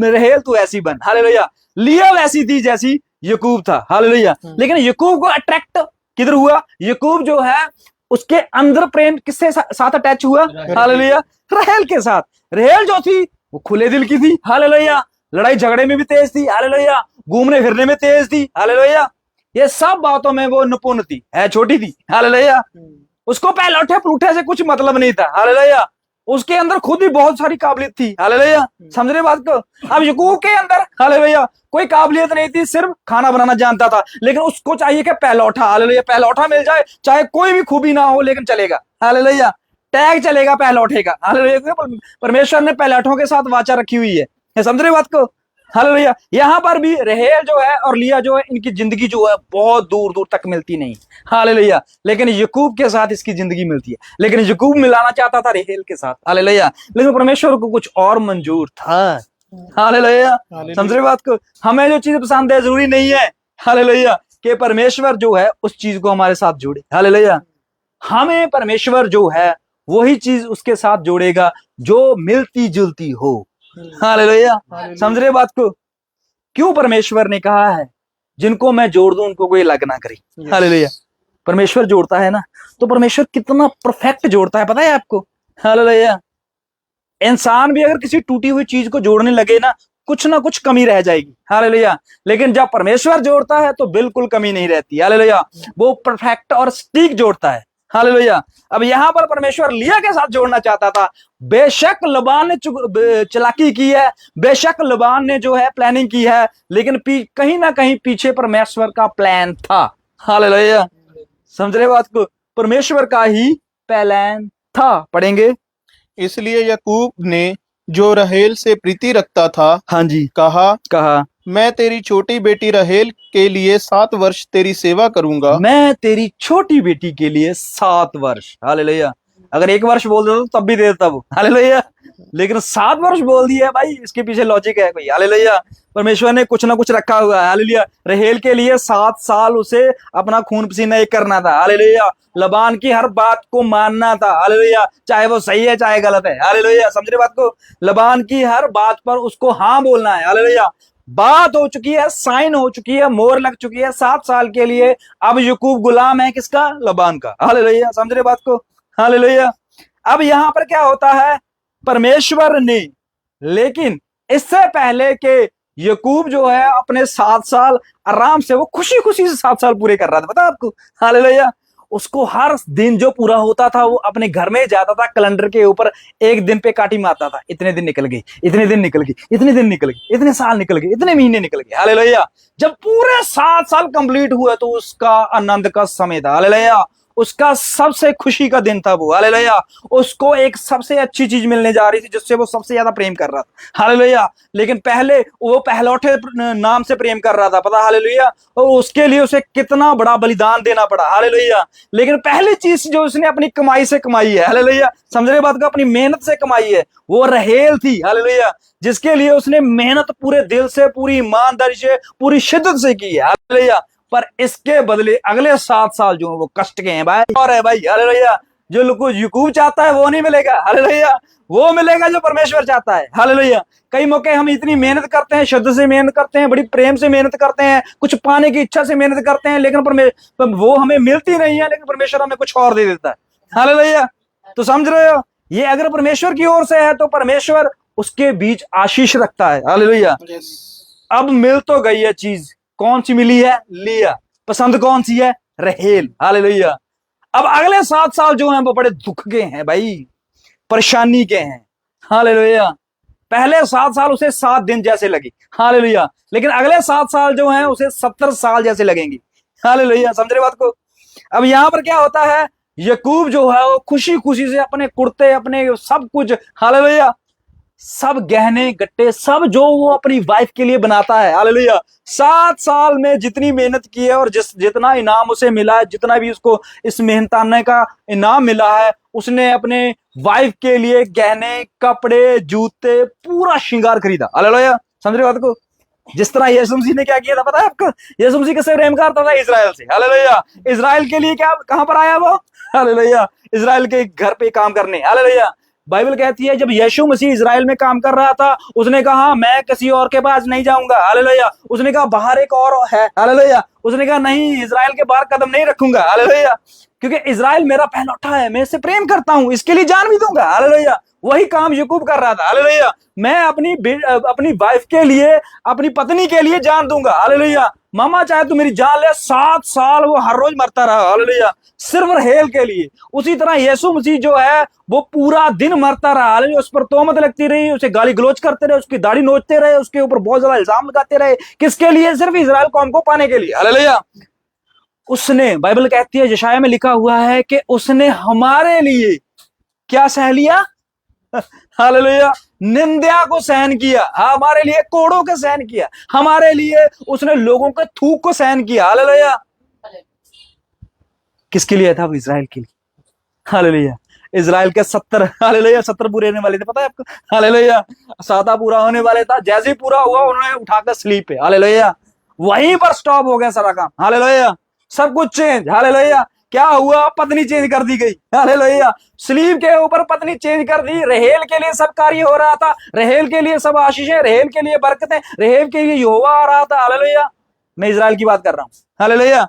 रहेल तू ऐसी बन, हालेलुया। लिया वैसी थी जैसी याकूब था, हालेलुया। लेकिन याकूब को अट्रैक्ट किधर हुआ? याकूब जो है उसके अंदर प्रेम किससे साथ अटैच हुआ? हालेलुया, राहेल के साथ। राहेल जो थी वो खुले दिल की थी, हालेलुया, लड़ाई झगड़े में भी तेज थी, हालेलुया, घूमने फिरने में तेज थी, हालेलुया, ये सब बातों में वो निपुण थी, है छोटी थी, हालेलुया, उसको पहलौठे पलूठे से कुछ मतलब नहीं था, हालेलुया, उसके अंदर खुद ही बहुत सारी काबिलियत थी, हालेलुया, समझ रहे बात को? अब याकूब के अंदर, हालेलुया, कोई काबिलियत नहीं थी, सिर्फ खाना बनाना जानता था, लेकिन उसको चाहिए कि पहलौठा, हालेलुया, पहलौठा मिल जाए, चाहे कोई भी खूबी ना हो लेकिन चलेगा, हालेलुया, टैग चलेगा पहलौठे का, हालेलुया, परमेश्वर ने पहलौठों के साथ वाचा रखी हुई है, समझ रहे बात को? हालेलुया, यहाँ पर भी रहेल जो है और लिया जो है, इनकी जिंदगी जो है बहुत दूर दूर तक मिलती नहीं, हालेलुया, लेकिन याकूब के साथ इसकी जिंदगी मिलती है, लेकिन याकूब मिलाना चाहता था रहेल के साथ, हालेलुया, लेकिन परमेश्वर को कुछ और मंजूर था, हालेलुया, समझ रहे बात को? हमें जो चीज पसंद है जरूरी नहीं है, हालेलुया, कि परमेश्वर जो है उस चीज को हमारे साथ जोड़े, हालेलुया, हमें परमेश्वर जो है वही चीज उसके साथ जोड़ेगा जो मिलती जुलती हो, हालेलुया, समझ रहे बात को? क्यों परमेश्वर ने कहा है जिनको मैं जोड़ दूं उनको कोई अलग ना करे, हालेलुया, परमेश्वर जोड़ता है ना, तो परमेश्वर कितना परफेक्ट जोड़ता है पता है आपको, हालेलुया, इंसान भी अगर किसी टूटी हुई चीज को जोड़ने लगे ना कुछ कमी रह जाएगी, हालेलुया, लेकिन जब परमेश्वर जोड़ता है तो बिल्कुल कमी नहीं रहती, हालेलुया, वो परफेक्ट और सटीक जोड़ता है, हालेलुया। अब यहां पर परमेश्वर लिया के साथ जोड़ना चाहता था, बेशक लबान ने चालाकी की है, बेशक लबान ने जो है प्लानिंग की है, लेकिन कहीं ना कहीं पीछे परमेश्वर का प्लान था, हालेलुया, समझ रहे बात को? परमेश्वर का ही प्लान था। पढ़ेंगे, इसलिए याकूब ने जो राहेल से प्रीति रखता था, हाँ जी, कहा मैं तेरी छोटी बेटी राहेल के लिए 7 वर्ष तेरी सेवा करूंगा। मैं तेरी छोटी बेटी के लिए 7 वर्ष, हालेलुया, अगर 1 वर्ष बोल दो तो तब भी दे देता वो, हालेलुया, लेकिन 7 वर्ष बोल दिया है भाई, इसके पीछे लॉजिक है कोई, हालेलुया, परमेश्वर ने कुछ ना कुछ रखा हुआ है, हालेलुया, राहेल के लिए 7 साल उसे अपना खून पसीना एक करना था, हालेलुया, लबान की हर बात को मानना था, हालेलुया, चाहे वो सही है चाहे गलत है, हालेलुया, समझ रहे बात को? लबान की हर बात पर उसको हाँ बोलना है, हालेलुया, बात हो चुकी है, साइन हो चुकी है, मोहर लग चुकी है 7 साल के लिए, अब याकूब गुलाम है किसका? लबान का, हालेलुया, समझ रहे बात को? हालेलुया। अब यहां पर क्या होता है, परमेश्वर ने, लेकिन इससे पहले के याकूब जो है अपने 7 साल आराम से, वो खुशी खुशी से 7 साल पूरे कर रहा था, पता आपको? हालेलुया, उसको हर दिन जो पूरा होता था वो अपने घर में जाता था, कैलेंडर के ऊपर एक दिन पे काटी मारता था, इतने दिन निकल गए, इतने दिन निकल गए, इतने दिन निकल गए, इतने साल निकल गए, इतने महीने निकल गए, हालेलुया, जब पूरे 7 साल कंप्लीट हुए तो उसका आनंद का समय था, हालेलुया, उसका सबसे खुशी का दिन था वो, हालेलुया, उसको एक सबसे अच्छी चीज मिलने जा रही थी जिससे वो सबसे ज्यादा प्रेम कर रहा था, हालेलुया, लेकिन पहले वो पहलौठे नाम से प्रेम कर रहा था, पता, हालेलुया, और उसके लिए उसे कितना बड़ा बलिदान देना पड़ा, हालेलुया, लेकिन पहली चीज जो उसने अपनी कमाई से कमाई है, हालेलुया, समझ रहे बात को? अपनी मेहनत से कमाई है, वो राहेल थी, हालेलुया, जिसके लिए उसने मेहनत पूरे दिल से, पूरी ईमानदारी से, पूरी शिद्दत से की है, हालेलुया, पर इसके बदले अगले 7 साल जो है वो कष्ट के हैं भाई, और है भाई, हालेलुया, जो याकूब चाहता है वो नहीं मिलेगा, हालेलुया, वो मिलेगा जो परमेश्वर चाहता है, हालेलुया। कई मौके हम इतनी मेहनत करते हैं, शुद्ध से मेहनत करते हैं, बड़ी प्रेम से मेहनत करते हैं, कुछ पाने की इच्छा से मेहनत करते हैं, लेकिन वो हमें मिलती नहीं है, लेकिन परमेश्वर हमें कुछ और दे देता है, हालेलुया, तो समझ रहे हो? ये अगर परमेश्वर की ओर से है तो परमेश्वर उसके बीच आशीष रखता है, हालेलुया। अब मिल तो गई है चीज, कौन सी मिली है? लिया। पसंद कौन सी है? राहेल, हालेलुया। अब अगले 7 साल जो हैं वो बड़े दुख के हैं भाई, परेशानी के हैं, हालेलुया। पहले 7 साल उसे 7 दिन जैसे लगे, हालेलुया, लेकिन अगले 7 साल जो हैं उसे 70 साल जैसे लगेंगे, हालेलुया, समझ रहे बात को? अब यहां पर क्या होता है, याकूब जो है वो खुशी खुशी से अपने कुर्ते, अपने सब कुछ, हालेलुया, सब गहने गट्टे सब जो वो अपनी वाइफ के लिए बनाता है, हालेलुया, 7 साल में जितनी मेहनत की है और जितना इनाम उसे मिला है, जितना भी उसको इस मेहनताने का इनाम मिला है, उसने अपने वाइफ के लिए गहने, कपड़े, जूते, पूरा श्रृंगार खरीदा, हालेलुया, समझ रहे बात को? जिस तरह यीशु मसीह ने क्या किया था पता है आपको? यीशु मसीह किससे प्रेम करता था? इजराइल से, हालेलुया, इजराइल के लिए क्या, कहां पर आया वो? हालेलुया, इजराइल के घर पे काम करने, हालेलुया, बाइबल कहती है जब यीशु मसीह इजराइल में काम कर रहा था, उसने कहा मैं किसी और के पास नहीं जाऊंगा, हालेलुया। उसने कहा बाहर एक और है, हालेलुया। उसने कहा नहीं, इजराइल के बाहर कदम नहीं रखूंगा, हालेलुया, क्योंकि इजराइल मेरा पहलौठा है, मैं इससे प्रेम करता हूं, इसके लिए जान भी दूंगा, हालेलुया। वही काम याकूब कर रहा था, हालेलुया। मैं अपनी वाइफ के लिए, अपनी पत्नी के लिए जान दूंगा, हालेलुया। मामा चाहे तू मेरी जान ले, 7 साल वो हर रोज मरता रहा, हालेलुया, सिर्फ रहेल के लिए। उसी तरह यीशु मसीह जो है वो पूरा दिन मरता रहा, हालेलुया। उस पर तोहमत लगती रही, उसे गाली गलौज करते रहे, उसकी दाढ़ी नोचते रहे, उसके ऊपर बहुत ज्यादा इल्जाम लगाते रहे, किसके लिए? सिर्फ इजराइल कौम को पाने के लिए, हालेलुया। उसने, बाइबल कहती है, यशाया में लिखा हुआ है कि उसने हमारे लिए क्या सह लिया? हालेलुया, निंदा को सहन किया, हमारे लिए कोड़ों को सहन किया, हमारे लिए उसने लोगों के थूक को सहन किया, हालेलुया। किसके लिए था? वो इजराइल के लिए, हालेलुया। इजराइल के 70, हालेलुया, 70 पूरे होने वाले थे, पता है आपको, हालेलुया। 7 पूरा होने वाले था, जैसे ही पूरा हुआ उन्होंने उठाकर स्लीप पे, हालेलुया, वहीं पर स्टॉप हो गया सारा काम, हालेलुया। सब कुछ चेंज, हालेलुया। क्या हुआ? पत्नी चेंज कर दी गई, हालेलुया। स्लीव के ऊपर पत्नी चेंज कर दी। रहेल के लिए सब कार्य हो रहा था, रहेल के लिए सब आशीषें, रहेल के लिए बरकतें, रहेल के लिए यहोवा आ रहा था, हालेलुया। मैं इजराइल की बात कर रहा हूं, हालेलुया।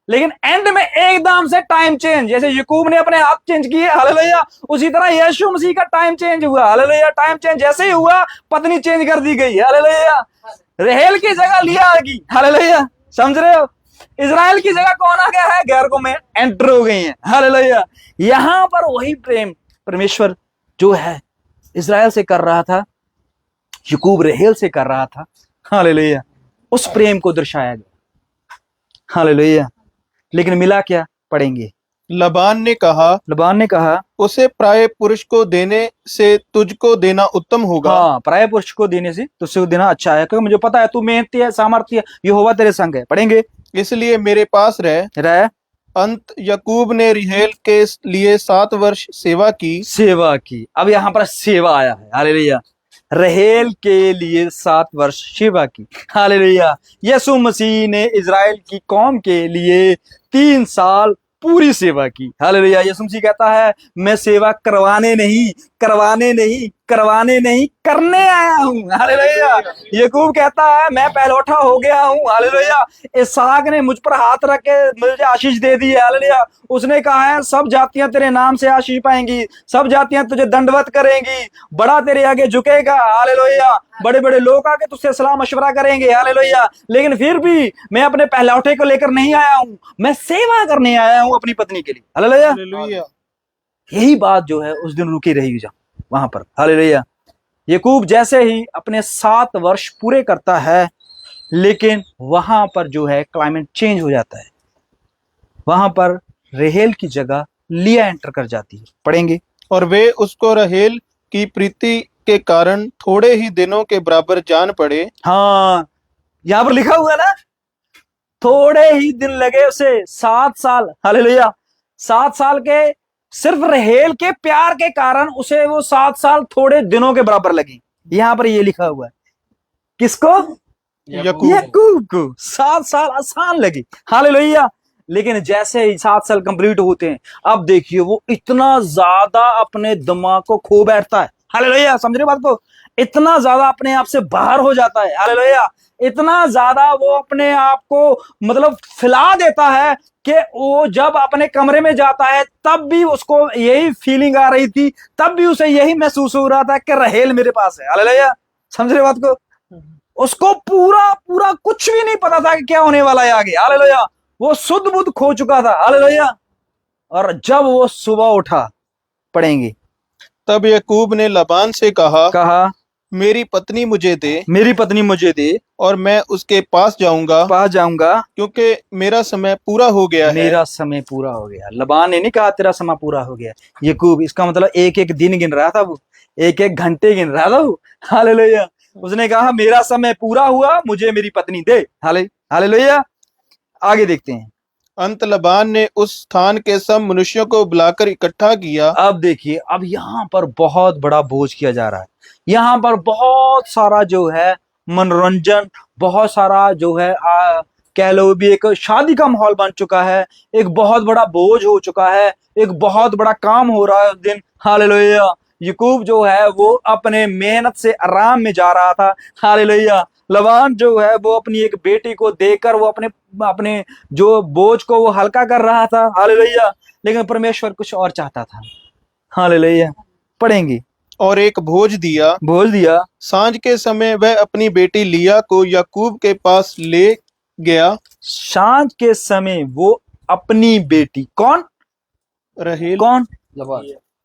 लेकिन एंड में एकदम से टाइम चेंज, जैसे याकूब ने अपने हाथ चेंज किए, हालेलुया, उसी तरह यीशु मसीह का टाइम चेंज हुआ, हालेलुया। टाइम चेंज जैसे ही हुआ, पत्नी चेंज कर दी गई, हालेलुया। रहेल की जगह लिया आ गई, हालेलुया। समझ रहे हो? इजराइल की जगह कौन आ गया है? गैर कौमें एंटर हो गई हैं, हालेलुया। यहां पर वही प्रेम परमेश्वर जो है इजराइल से कर रहा था, याकूब रहेल से कर रहा था, हालेलुया। उस प्रेम को दर्शाया गया, हालेलुया। लेकिन मिला क्या? पढ़ेंगे। लबान ने कहा उसे प्राय पुरुष को देने से तुझको देना उत्तम होगा। हाँ, प्राय पुरुष को देने से तुझसे देना अच्छा है, क्योंकि मुझे पता है तू मेहनती है, सामर्थ्य है, यहोवा तेरे संग है। पढ़ेंगे। इसलिए मेरे पास रह। अंत याकूब ने रहेल के लिए 7 वर्ष सेवा की। अब यहाँ पर सेवा आया है, हालेलुया। रहेल के लिए 7 वर्ष सेवा की, हालेलुया। यीशु मसीह ने इजराइल की कौम के लिए 3 साल पूरी सेवा की, हालेलुया। यीशु मसीह कहता है मैं सेवा करवाने नहीं करने आया हूं, हालेलुया। याकूब कहता है मैं पहलौठा हो गया हूं, हालेलुया। इसहाक ने मुझ पर हाथ रख के मुझे आशीष दे दी है, हालेलुया। उसने कहा है सब जातियां तेरे नाम से आशीष पाएंगी, सब जातियां तुझे दंडवत करेंगी, बड़ा तेरे आगे झुकेगा, हालेलुया। बड़े बड़े लोग आके तुझसे सलाह मशवरा करेंगे, हालेलुया। लेकिन फिर भी मैं अपने पहलौठे को लेकर नहीं आया हूं, मैं सेवा करने आया हूं अपनी पत्नी के लिए, हालेलुया। यही बात जो है उस दिन रुकी रही वहां पर, हालेलुया। याकूब जैसे ही अपने 7 वर्ष पूरे करता है, लेकिन वहां पर जो है क्लाइमेट चेंज हो जाता है। वहां पर रहेल की जगह लिया एंटर कर जाती है। पढ़ेंगे। और वे उसको रहेल की प्रीति के कारण थोड़े ही दिनों के बराबर जान पड़े। हाँ, यहां पर लिखा हुआ है ना, थोड़े ही दिन लगे उसे, 7 साल, हालेलुया। 7 साल के सिर्फ रहेल के प्यार के कारण उसे वो 7 साल थोड़े दिनों के बराबर लगी। यहां पर ये लिखा हुआ है। किसको? याकूब को 7 साल आसान लगी, हालेलुया। लेकिन जैसे ही 7 साल कंप्लीट होते हैं, अब देखिए वो इतना ज्यादा अपने दिमाग को खो बैठता है, हालेलुया। समझ रहे बात को? इतना ज्यादा अपने आप से बाहर हो जाता है, हालेलुया। इतना ज्यादा वो अपने आप को मतलब फैला देता है कि वो जब अपने कमरे में जाता है तब भी उसको यही फीलिंग आ रही थी, तब भी उसे यही महसूस हो रहा था कि रहेल मेरे पास है, हालेलुया। समझ रहे बात को? उसको पूरा पूरा कुछ भी नहीं पता था कि क्या होने वाला है आगे, हालेलुया। वो सुध बुध खो चुका था, हालेलुया। और जब वो सुबह उठा, पढ़ेंगे। तब याकूब ने लबान से कहा मेरी पत्नी मुझे दे और मैं उसके पास जाऊंगा क्योंकि मेरा समय पूरा हो गया है। मेरा समय पूरा हो गया। लबान ने नहीं कहा तेरा समय पूरा हो गया। याकूब, इसका मतलब एक एक दिन गिन रहा था वो, एक एक घंटे गिन रहा था वो, हालेलुया। उसने कहा मेरा समय पूरा हुआ, मुझे मेरी पत्नी दे, हालेलुया। आगे देखते हैं। अंत लबान ने उस स्थान के सब मनुष्यों को बुलाकर इकट्ठा किया। अब देखिए, अब यहाँ पर बहुत बड़ा बोझ किया जा रहा है। यहाँ पर बहुत सारा जो है मनोरंजन, बहुत सारा जो है कह लो भी एक शादी का माहौल बन चुका है, एक बहुत बड़ा बोझ हो चुका है, एक बहुत बड़ा काम हो रहा है उस दिन, हालेलुया। यकूब जो है वो अपने मेहनत से आराम में जा रहा था। हालेलुया। लबान जो है वो अपनी एक बेटी को देकर वो अपने अपने जो बोझ को वो हल्का कर रहा था। हालेलुया। लेकिन परमेश्वर कुछ और चाहता था। हालेलुया। पढ़ेंगे। और एक भोज दिया। बोल दिया। सांझ के समय वह अपनी बेटी लिया को याकूब के पास ले गया। सांझ के समय वो अपनी बेटी, कौन? रहेल। कौन?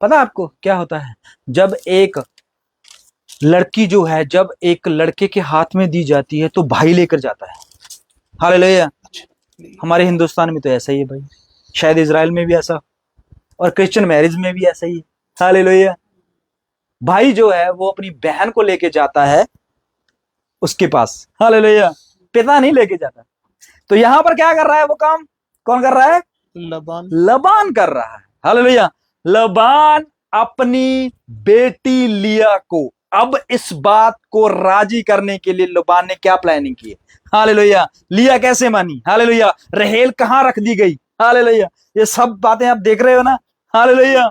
पता है आपको क्या होता है? जब एक लड़की जो है, जब एक लड़के के हाथ में दी जाती है तो भाई लेकर जाता है। हालेलुया। हमारे हिंदुस्तान में तो ऐसा ही है भाई, शायद इजराइल में भी ऐसा, और क्रिश्चियन मैरिज में भी ऐसा ही है। हालेलुया। भाई जो है वो अपनी बहन को लेके जाता है उसके पास। हालेलुया। पिता नहीं लेके जाता। तो यहां पर क्या कर रहा है वो काम? कौन कर रहा है? लबान। लबान कर रहा है। हालेलुया। लबान अपनी बेटी लिया को, अब इस बात को राजी करने के लिए लबान ने क्या प्लानिंग की है? हालेलुया। लिया कैसे मानी? हालेलुया। रहेल कहां रख दी गई? हालेलुया। ये सब बातें आप देख रहे हो ना। हालेलुया।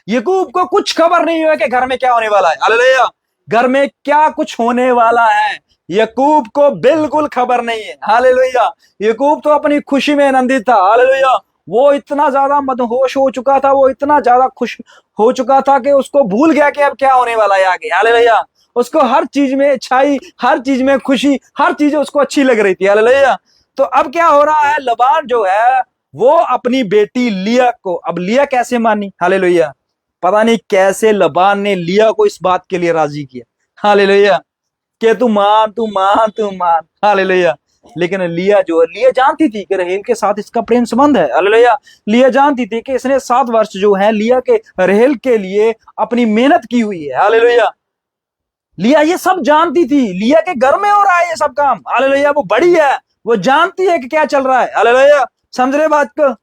यकूब को कुछ खबर नहीं है कि घर में क्या होने वाला है। हालेलुया। घर में क्या कुछ होने वाला है यकूब को बिल्कुल खबर नहीं है। हालेलुया। यकूब तो अपनी खुशी में आनंदित था। हालेलुया। वो इतना ज्यादा मदहोश हो चुका था, वो इतना ज्यादा खुश हो चुका था कि उसको भूल गया कि अब क्या होने वाला है आगे। हालेलुया। उसको हर चीज में अच्छाई, हर चीज में खुशी, हर चीज उसको अच्छी लग रही थी। हालेलुया। तो अब क्या हो रहा है? लबान जो है वो अपनी बेटी लिया को, अब लिया कैसे मानी? हालेलुया। पता नहीं कैसे लबान ने लिया को इस बात के लिए राजी किया। हालेलुया। कि तू मान, तू मान, तू मान। हालेलुया। लेकिन लिया जो है, लिया जानती थी कि रहेल के साथ इसका प्रेम संबंध है। हालेलुया। लिया जानती थी कि इसने 7 वर्ष जो है लिया के रहेल के लिए अपनी मेहनत की हुई है। हालेलुया। लिया ये सब जानती थी। लिया के घर में हो रहा है ये सब काम। हालेलुया। वो बड़ी है, वो जानती है कि क्या चल रहा है। हालेलुया। समझ रहे बात को?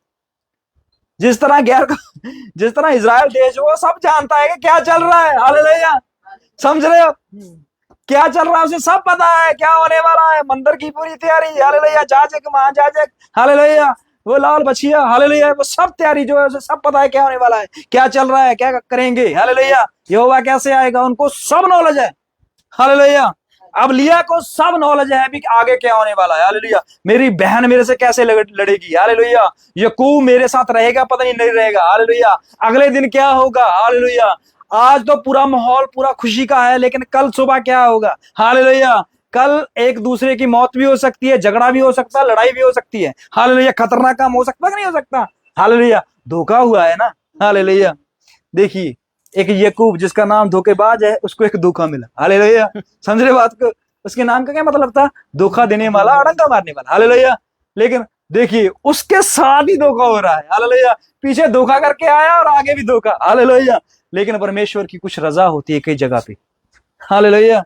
जिस तरह जिस तरह इजराइल देश वो सब जानता है कि क्या चल रहा है। हालेलुया। समझ रहे हो? क्या चल रहा है उसे सब पता है, क्या होने वाला है। मंदिर की पूरी तैयारी। हालेलुया। जाजक, महाजाजक, हालेलुया, वो लाल बछिया, हालेलुया, वो सब तैयारी जो है उसे सब पता है क्या होने वाला है, क्या चल रहा है, क्या करेंगे। हालेलुया। यहोवा कैसे आएगा, उनको सब नॉलेज है। हालेलुया। अब लिया को सब नॉलेज है भी आगे क्या होने वाला है। हालेलुया। मेरी बहन मेरे से कैसे लड़ेगी। हालेलुया। यकूब मेरे साथ रहेगा, पता नहीं रहेगा। हालेलुया। अगले दिन क्या होगा। हालेलुया। आज तो पूरा माहौल पूरा खुशी का है, लेकिन कल सुबह क्या होगा। हालेलुया। कल एक दूसरे की मौत भी हो सकती है, झगड़ा भी हो सकता है, लड़ाई भी हो सकती है। हालेलुया। खतरनाक काम हो सकता है कि नहीं हो सकता। हालेलुया। धोखा हुआ है ना। हालेलुया। देखिए, एक यकूब जिसका नाम धोखेबाज है, उसको एक धोखा मिला। हालेलुया। समझ रहे बात को? उसके नाम का क्या मतलब था? धोखा देने वाला, अड़ंगा मारने वाला। हालेलुया। लेकिन देखिए उसके साथ ही धोखा हो रहा है। हालेलुया। पीछे धोखा करके आया और आगे भी धोखा। हालेलुया। लेकिन परमेश्वर की कुछ रजा होती है कई जगह पे। हालेलुया।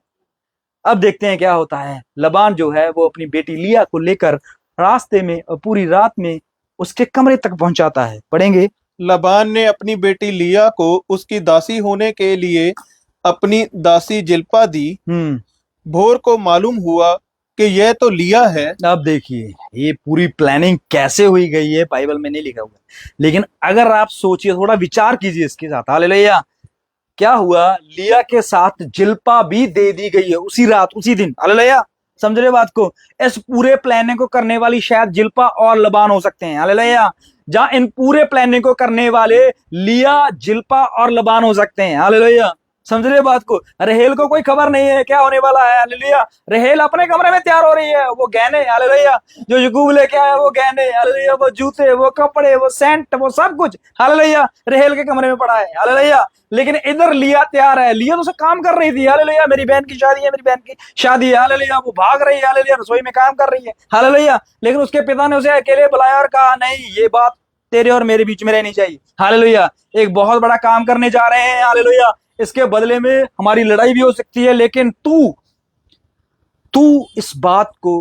अब देखते हैं क्या होता है। लबान जो है वो अपनी बेटी लिया को लेकर रास्ते में पूरी रात में उसके कमरे तक पहुंचाता है। पढ़ेंगे। लबान ने अपनी बेटी लिया को उसकी दासी होने के लिए अपनी दासी जिल्पा दी। भोर को मालूम हुआ कि यह तो लिया है। अब देखिए ये पूरी प्लानिंग कैसे हुई गई है बाइबल में नहीं लिखा हुआ, लेकिन अगर आप सोचिए, थोड़ा विचार कीजिए इसके साथ। हालेलुया। क्या हुआ? लिया के साथ जिल्पा भी दे दी गई है उसी रात, उसी दिन। हालेलुया। समझ रहे बात को? इस पूरे प्लानिंग को करने वाली शायद जिल्पा और लबान हो सकते हैं। हालेलुया। जहां इन पूरे प्लानिंग को करने वाले लिया, जिल्पा और लबान हो सकते हैं। हालेलुया। समझ रहे बात को? रहेल को कोई खबर नहीं है क्या होने वाला है। हालेलुया। रहेल अपने कमरे में तैयार हो रही है, वो गहने, हालेलुया, जो यकूब लेके आया वो गहने, हालेलुया, वो जूते, वो कपड़े, वो सेंट, वो सब कुछ, हालेलुया, रहेल के कमरे में पड़ा है। हालेलुया। लेकिन इधर लिया तैयार है। लिया तो उसे काम कर रही थी। हालेलुया। मेरी बहन की शादी है, मेरी बहन की शादी है। हालेलुया। वो भाग रही है। हालेलुया। रसोई में काम कर रही है। हालेलुया। लेकिन उसके पिता ने उसे अकेले बुलाया और कहा, नहीं, ये बात तेरे और मेरे बीच में रहनी चाहिए। हालेलुया। एक बहुत बड़ा काम करने जा रहे हैं। हालेलुया। इसके बदले में हमारी लड़ाई भी हो सकती है, लेकिन तू इस बात को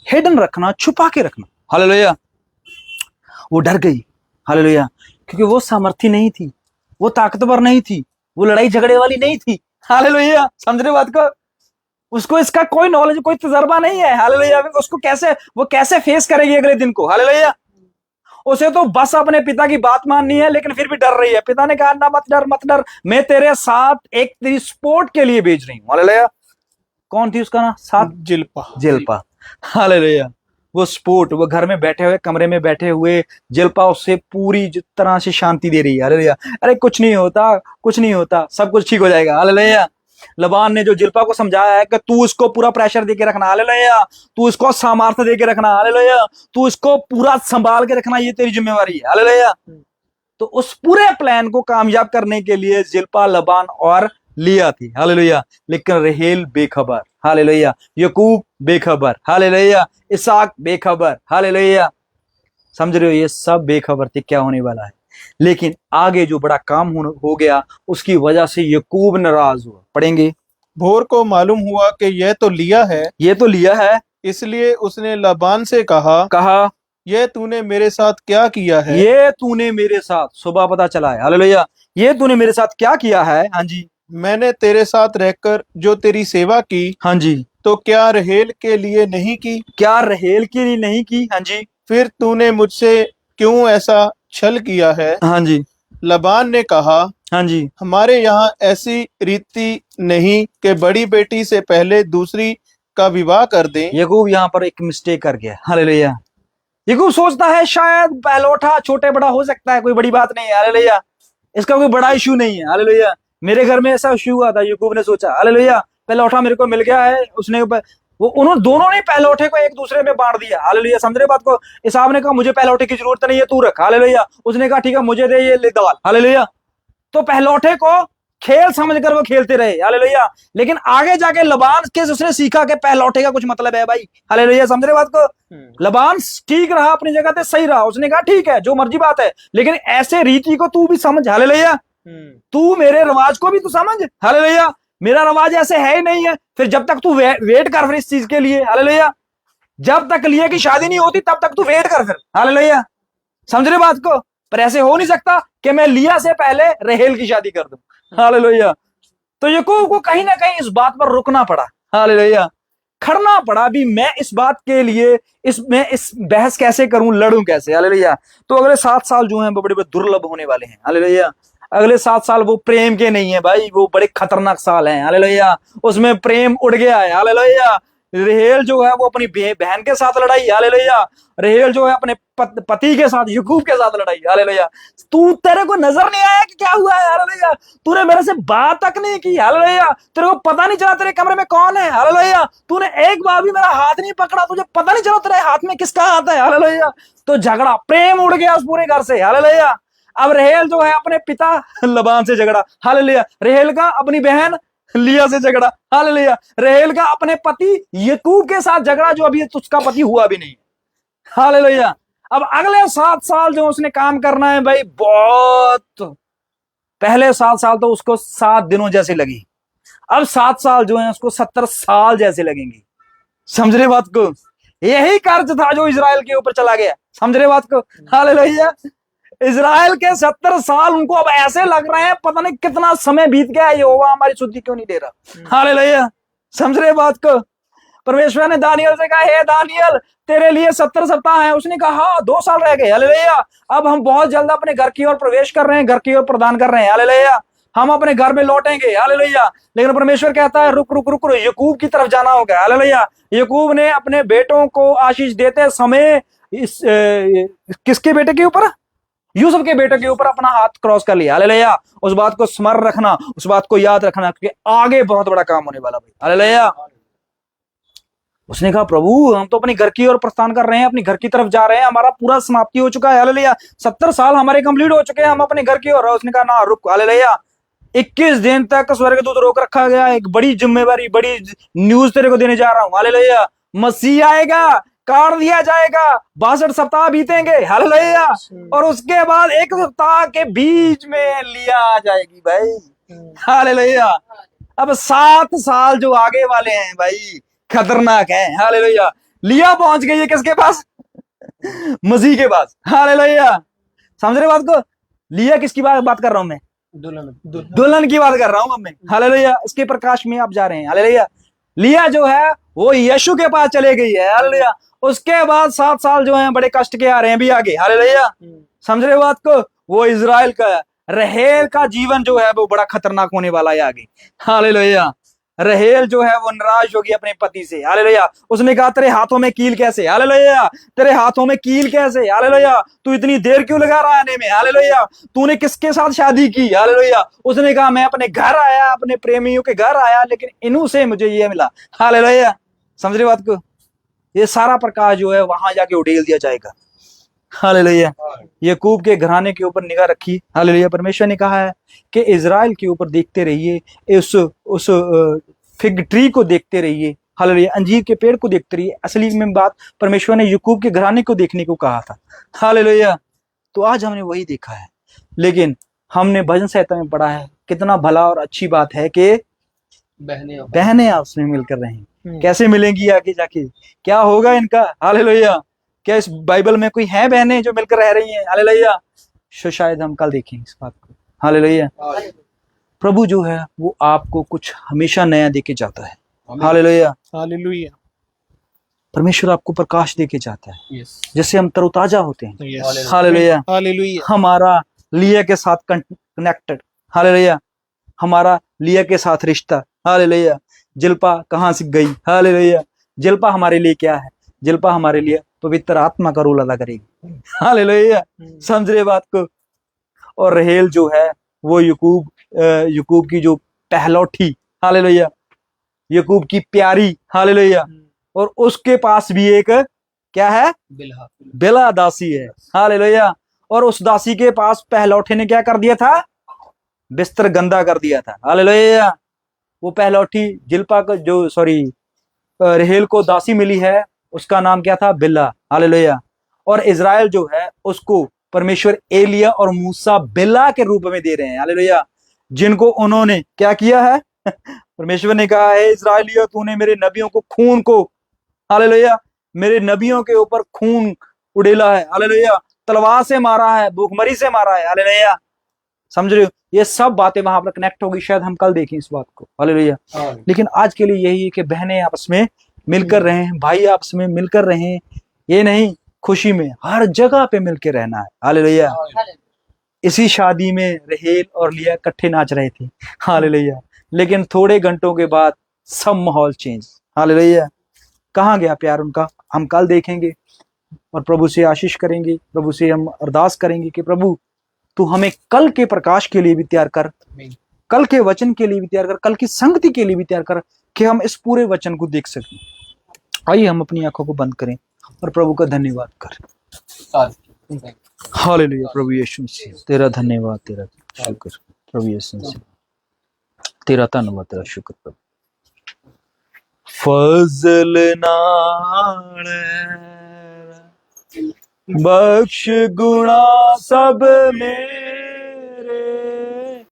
हिडन रखना, छुपा के रखना। हालेलुया। वो डर गई। हालेलुया। क्योंकि वो सामर्थी नहीं थी, वो ताकतवर नहीं थी, वो लड़ाई झगड़े वाली नहीं थी। हालेलुया। समझ रहे बात को? उसको इसका कोई नॉलेज, कोई तजर्बा नहीं है। हालेलुया। उसको वो कैसे फेस करेगी अगले दिन को। हालेलुया। उसे तो बस अपने पिता की बात माननी है, लेकिन फिर भी डर रही है। पिता ने कहा ना मत डर मत डर, मैं तेरे साथ एक तेरी स्पोर्ट के लिए भेज रही हूं। हालेलुया। कौन थी उसका ना साथ? जिल्पा। जिल्पा। हालेलुया। वो स्पोर्ट, वो घर में बैठे हुए, कमरे में बैठे हुए जिल्पा उससे पूरी तरह से शांति दे रही है। हालेलुया। अरे कुछ नहीं होता, कुछ नहीं होता, सब कुछ ठीक हो जाएगा। हालेलुया। लबान ने जो जिल्पा को समझाया है कि तू उसको पूरा प्रेशर देके रखना। हालेलुया। तू उसको सामर्थ्य देके रखना। हालेलुया। तू उसको पूरा संभाल के रखना, ये तेरी जिम्मेवारी है। हालेलुया। तो उस पूरे प्लान को कामयाब करने के लिए जिल्पा, लबान और लिया थी। हालेलुया। लेकिन रहेल बेखबर। हालेलुया। याकूब बेखबर। हालेलुया। इसहाक बेखबर। हालेलुया। समझ रहे हो, ये सब बेखबर थे क्या होने वाला है। लेकिन आगे जो बड़ा काम हो गया, उसकी वजह से याकूब नाराज हुआ। पढ़ेंगे। भोर को मालूम हुआ कि यह तो लिया है, ये तो लिया है, इसलिए उसने लाबान से कहा यह तूने मेरे साथ क्या किया है? ये तूने मेरे साथ, सुबह पता चला है। हालेलुया। ये तूने मेरे साथ क्या किया है? हाँ जी। मैंने तेरे साथ रहकर जो तेरी सेवा की, हाँ जी। तो क्या रहेल के लिए नहीं की? क्या रहेल के लिए नहीं की? हाँ जी। फिर तूने मुझसे क्यों ऐसा छल किया है? हाँ जी। लबान ने कहा, हाँ जी। हमारे यहाँ ऐसी रीति नहीं कि बड़ी बेटी से पहले दूसरी का विवाह कर दें। याकूब यहाँ पर एक मिस्टेक कर गया। हालेलुया। याकूब सोचता है शायद पहलौठा छोटे बड़ा हो सकता है, कोई बड़ी बात नहीं है। हालेलुया। इसका कोई बड़ा इशू नहीं है। हालेलुया। मेरे घर में ऐसा इशू हुआ था, याकूब ने सोचा। हालेलुया। पहलौठा मेरे को मिल गया है, उसने वो उन्होंने दोनों ने पहलौठे को एक दूसरे में बांट दिया। हालेलुया। समझ रहे बात को? इसाब ने कहा मुझे पहलौठे की जरूरत नहीं है, तू रख। हालेलुया। उसने कहा ठीक है मुझे दे, ये ले दाल। हालेलुया। तो पहलौठे को खेल समझकर वो खेलते रहे। हालेलुया। लेकिन आगे जाके लबान के उसने सीखा कि पहलौठे का कुछ मतलब है भाई। हालेलुया। समझ रहे बात को? लबान ठीक रहा, अपनी जगह पे सही रहा। उसने कहा ठीक है जो मर्जी बात है, लेकिन ऐसे रीति को तू भी समझ। हालेलुया। तू मेरे रवाज को भी तू समझ। हालेलुया। मेरा रवाज ऐसे है ही नहीं है। फिर जब तक तू वेट कर फिर इस चीज के लिए। हालेलुया। जब तक लिया की शादी नहीं होती तब तक तू वेट कर फिर। हालेलुया। समझ रहे बात को? पर ऐसे हो नहीं सकता कि मैं लिया से पहले रहेल की शादी कर दूं। हालेलुया। तो याकूब को कहीं ना कहीं इस बात पर रुकना पड़ा। हालेलुया। खड़ना पड़ा भी, मैं इस बात के लिए मैं इस बहस कैसे करूं, लड़ूं कैसे। हालेलुया। तो अगले 7 साल जो हैं वो बड़े बड़े दुर्लभ होने वाले हैं। हालेलुया। अगले 7 साल वो प्रेम के नहीं है भाई, वो बड़े खतरनाक साल हैं। हालेलुया। उसमें प्रेम उड़ गया है। हालेलुया। रहेल जो है वो अपनी बहन के साथ लड़ाई। हालेलुया। रहेल जो है अपने पति के साथ, याकूब के साथ लड़ाई। हालेलुया। तू, तेरे को नजर नहीं आया कि क्या हुआ है? हालेलुया। तूने मेरे से बात तक नहीं की। हालेलुया। तेरे को पता नहीं चला तेरे कमरे में कौन है। हालेलुया। तूने एक बार भी मेरा हाथ नहीं पकड़ा, तुझे पता नहीं चला तेरे हाथ में किसका हाथ है। हालेलुया। तो झगड़ा, प्रेम उड़ गया उस पूरे घर से। हालेलुया। अब रहेल जो है अपने पिता लबान से झगड़ा। हालेलुया। रहेल का अपनी बहन लिया से झगड़ा। हालेलुया। रहेल का अपने पति याकूब के साथ झगड़ा, जो अभी उसका पति हुआ भी नहीं। हालेलुया। अब अगले 7 साल जो उसने काम करना है भाई, बहुत पहले 7 साल तो उसको 7 दिनों जैसे लगी, अब 7 साल जो है उसको 70 साल जैसे लगेंगे। समझ रहे बात को? यही कर्ज था जो इजराइल के ऊपर चला गया। समझ रहे बात को? हालेलुया। इजराइल के 70 साल उनको अब ऐसे लग रहे हैं पता नहीं कितना समय बीत गया है, यहोवा हमारी सुधि क्यों नहीं दे रहा। हालेलुया। समझ रहे बात को? परमेश्वर ने दानियल से कहा, हे दानियल तेरे लिए 70 सप्ताह है। उसने कहा हाँ 2 साल रह गए। हालेलुया। अब हम बहुत जल्द अपने घर की ओर प्रवेश कर रहे हैं, घर की ओर प्रदान कर रहे हैं। हालेलुया। हम अपने घर में लौटेंगे। हालेलुया। लेकिन परमेश्वर कहता है रुक रुक रुक रुक, याकूब की तरफ जाना होगा। हालेलुया। याकूब ने अपने बेटों को आशीष देते समय किसके बेटे के ऊपर? यूसुफ के बेटे के ऊपर अपना हाथ क्रॉस कर लिया। हालेलुया। उस बात को स्मरण रखना, उस बात को याद रखना, क्योंकि आगे बहुत बड़ा काम होने वाला भाई। हालेलुया। उसने कहा प्रभु हम तो अपनी घर की ओर प्रस्थान कर रहे हैं, अपनी घर की तरफ जा रहे हैं, हमारा पूरा समाप्ति हो चुका है। हालेलुया। 70 साल हमारे कंप्लीट हो चुके हैं, हम अपने घर की ओर। उसने कहा ना रुक। हालेलुया। 21 दिन तक स्वर्गदूत रोक रखा गया। एक बड़ी जिम्मेवारी, बड़ी न्यूज तेरे को देने जा रहा हूं। हालेलुया। मसीह आएगा, काट दिया जाएगा, 62 सप्ताह बीतेंगे। हालेलुया। और उसके बाद 1 सप्ताह के बीच में लिया आ जाएगी भाई। हालेलुया। अब 7 साल जो आगे वाले हैं भाई खतरनाक है। हालेलुया। लिया पहुंच गई है किसके पास? मसीह के पास। हालेलुया। समझ रहे बात को? लिया किसकी बात कर रहा हूं मैं? दुल्हन की बात कर रहा हूं मैं। हालेलुया। इसके प्रकाश में आप जा रहे हैं। हालेलुया। लिया जो है वो यीशु के पास चले गई है। हालेलुया। उसके बाद 7 साल जो हैं बड़े कष्ट के आ रहे हैं भी आगे। हालेलुया, समझ रहे हो बात को? वो इजराइल का रहेल का जीवन जो है वो बड़ा खतरनाक होने वाला है आगे। हालेलुया, रहेल जो है वो निराश होगी अपने पति से। हालेलुया, उसने कहा तेरे हाथों में कील कैसे? हालेलुया, तेरे हाथों में कील कैसे? हालेलुया, तू इतनी देर क्यों लगा रहा है आने में? हालेलुया, तूने किसके साथ शादी की? हालेलुया, उसने कहा मैं अपने घर आया, अपने प्रेमियों के घर आया, लेकिन इन्हों से मुझे ये मिला। हालेलुया, समझ रहे बात को? ये सारा प्रकाश जो है वहां जाके उड़ेल दिया जाएगा। हालेलुया, याकूब के घराने के ऊपर निगाह रखी। हालेलुया, परमेश्वर ने कहा है कि इजराइल के ऊपर देखते रहिए, उस फिग ट्री को देखते रहिए। हालेलुया, अंजीर के पेड़ को देखते रहिए। असली में बात परमेश्वर ने याकूब के घराने को देखने को कहा था। हालेलुया, तो आज हमने वही देखा है, लेकिन हमने भजन संहिता में पढ़ा है कितना भला और अच्छी बात है कि बहनें आपस में मिलकर रहें। कैसे मिलेंगी आगे जाके? क्या होगा इनका? हालेलुया, क्या इस बाइबल में कोई है बहनें जो मिलकर रह रही हैं? हालेलुया, शायद हम कल देखें इस बात को। हालेलुया, प्रभु जो है वो आपको कुछ हमेशा नया देके जाता है। हालेलुया, हालेलुया, परमेश्वर आपको प्रकाश देके जाता है, जिससे हम तरोताजा होते हैं। यस, हालेलुया, हालेलुया, हमारा लिया के साथ कनेक्टेड। हालेलुया, हमारा लिया के साथ रिश्ता। हालेलुया, जिल्पा कहाँ से गई? हालेलुया, जिल्पा हमारे लिए क्या है? जिल्पा हमारे लिए पवित्र आत्मा का रोल अदा करेगी। हालेलुया, समझ रहे बात को? और रहेल जो है वो याकूब की जो पहलौठी, हालेलुया, याकूब की प्यारी। हालेलुया, और उसके पास भी एक क्या है? बिला दासी है। हालेलुया, और उस दासी के पास पहलौठे ने क्या कर दिया था? बिस्तर गंदा कर दिया था। हालेलुया, वो पहलौठी जिल्पा का जो रहेल को दासी मिली है, उसका नाम क्या था? बिल्ला। हालेलुया, और इजराइल जो है उसको परमेश्वर एलिया और मूसा बिल्ला के रूप में दे रहे हैं। हालेलुया, जिनको उन्होंने क्या किया है? परमेश्वर ने कहा है इजराइलियों, तूने मेरे नबियों को खून को, हालेलुया, मेरे नबियों के ऊपर खून उड़ेला है। हालेलुया, तलवार से मारा है, भूखमरी से मारा है। हालेलुया, समझ रहे हो? ये सब बातें वहां पर कनेक्ट होगी, शायद हम कल देखें इस बात को। हालेलुया, लेकिन आज के लिए यही है कि बहनें आपस में मिलकर रहें, भाई आपस में मिलकर रहें। ये नहीं, खुशी में हर जगह पे मिलकर रहना है। हालेलुया, इसी शादी में रहेल और लिया इकट्ठे नाच रहे थे। हालेलुया, लेकिन थोड़े घंटों के बाद सब माहौल चेंज। हालेलुया, कहाँ गया प्यार उनका? हम कल देखेंगे और प्रभु से आशीष करेंगे, प्रभु से हम अरदास करेंगे कि प्रभु तू हमें कल के प्रकाश के लिए भी तैयार कर, कल के वचन के लिए भी तैयार कर, कल की संगति के लिए भी तैयार कर, कि हम इस पूरे वचन को देख सकें। आइए हम अपनी आंखों को बंद करें और प्रभु का धन्यवाद करें। हालेलुया, प्रभु यीशु मसीह तेरा धन्यवाद, तेरा शुक्र प्रभु यीशु मसीह, तेरा धन्यवाद, तेरा शुक्र प्रभु। फजल नाल बख्श गुणा सब में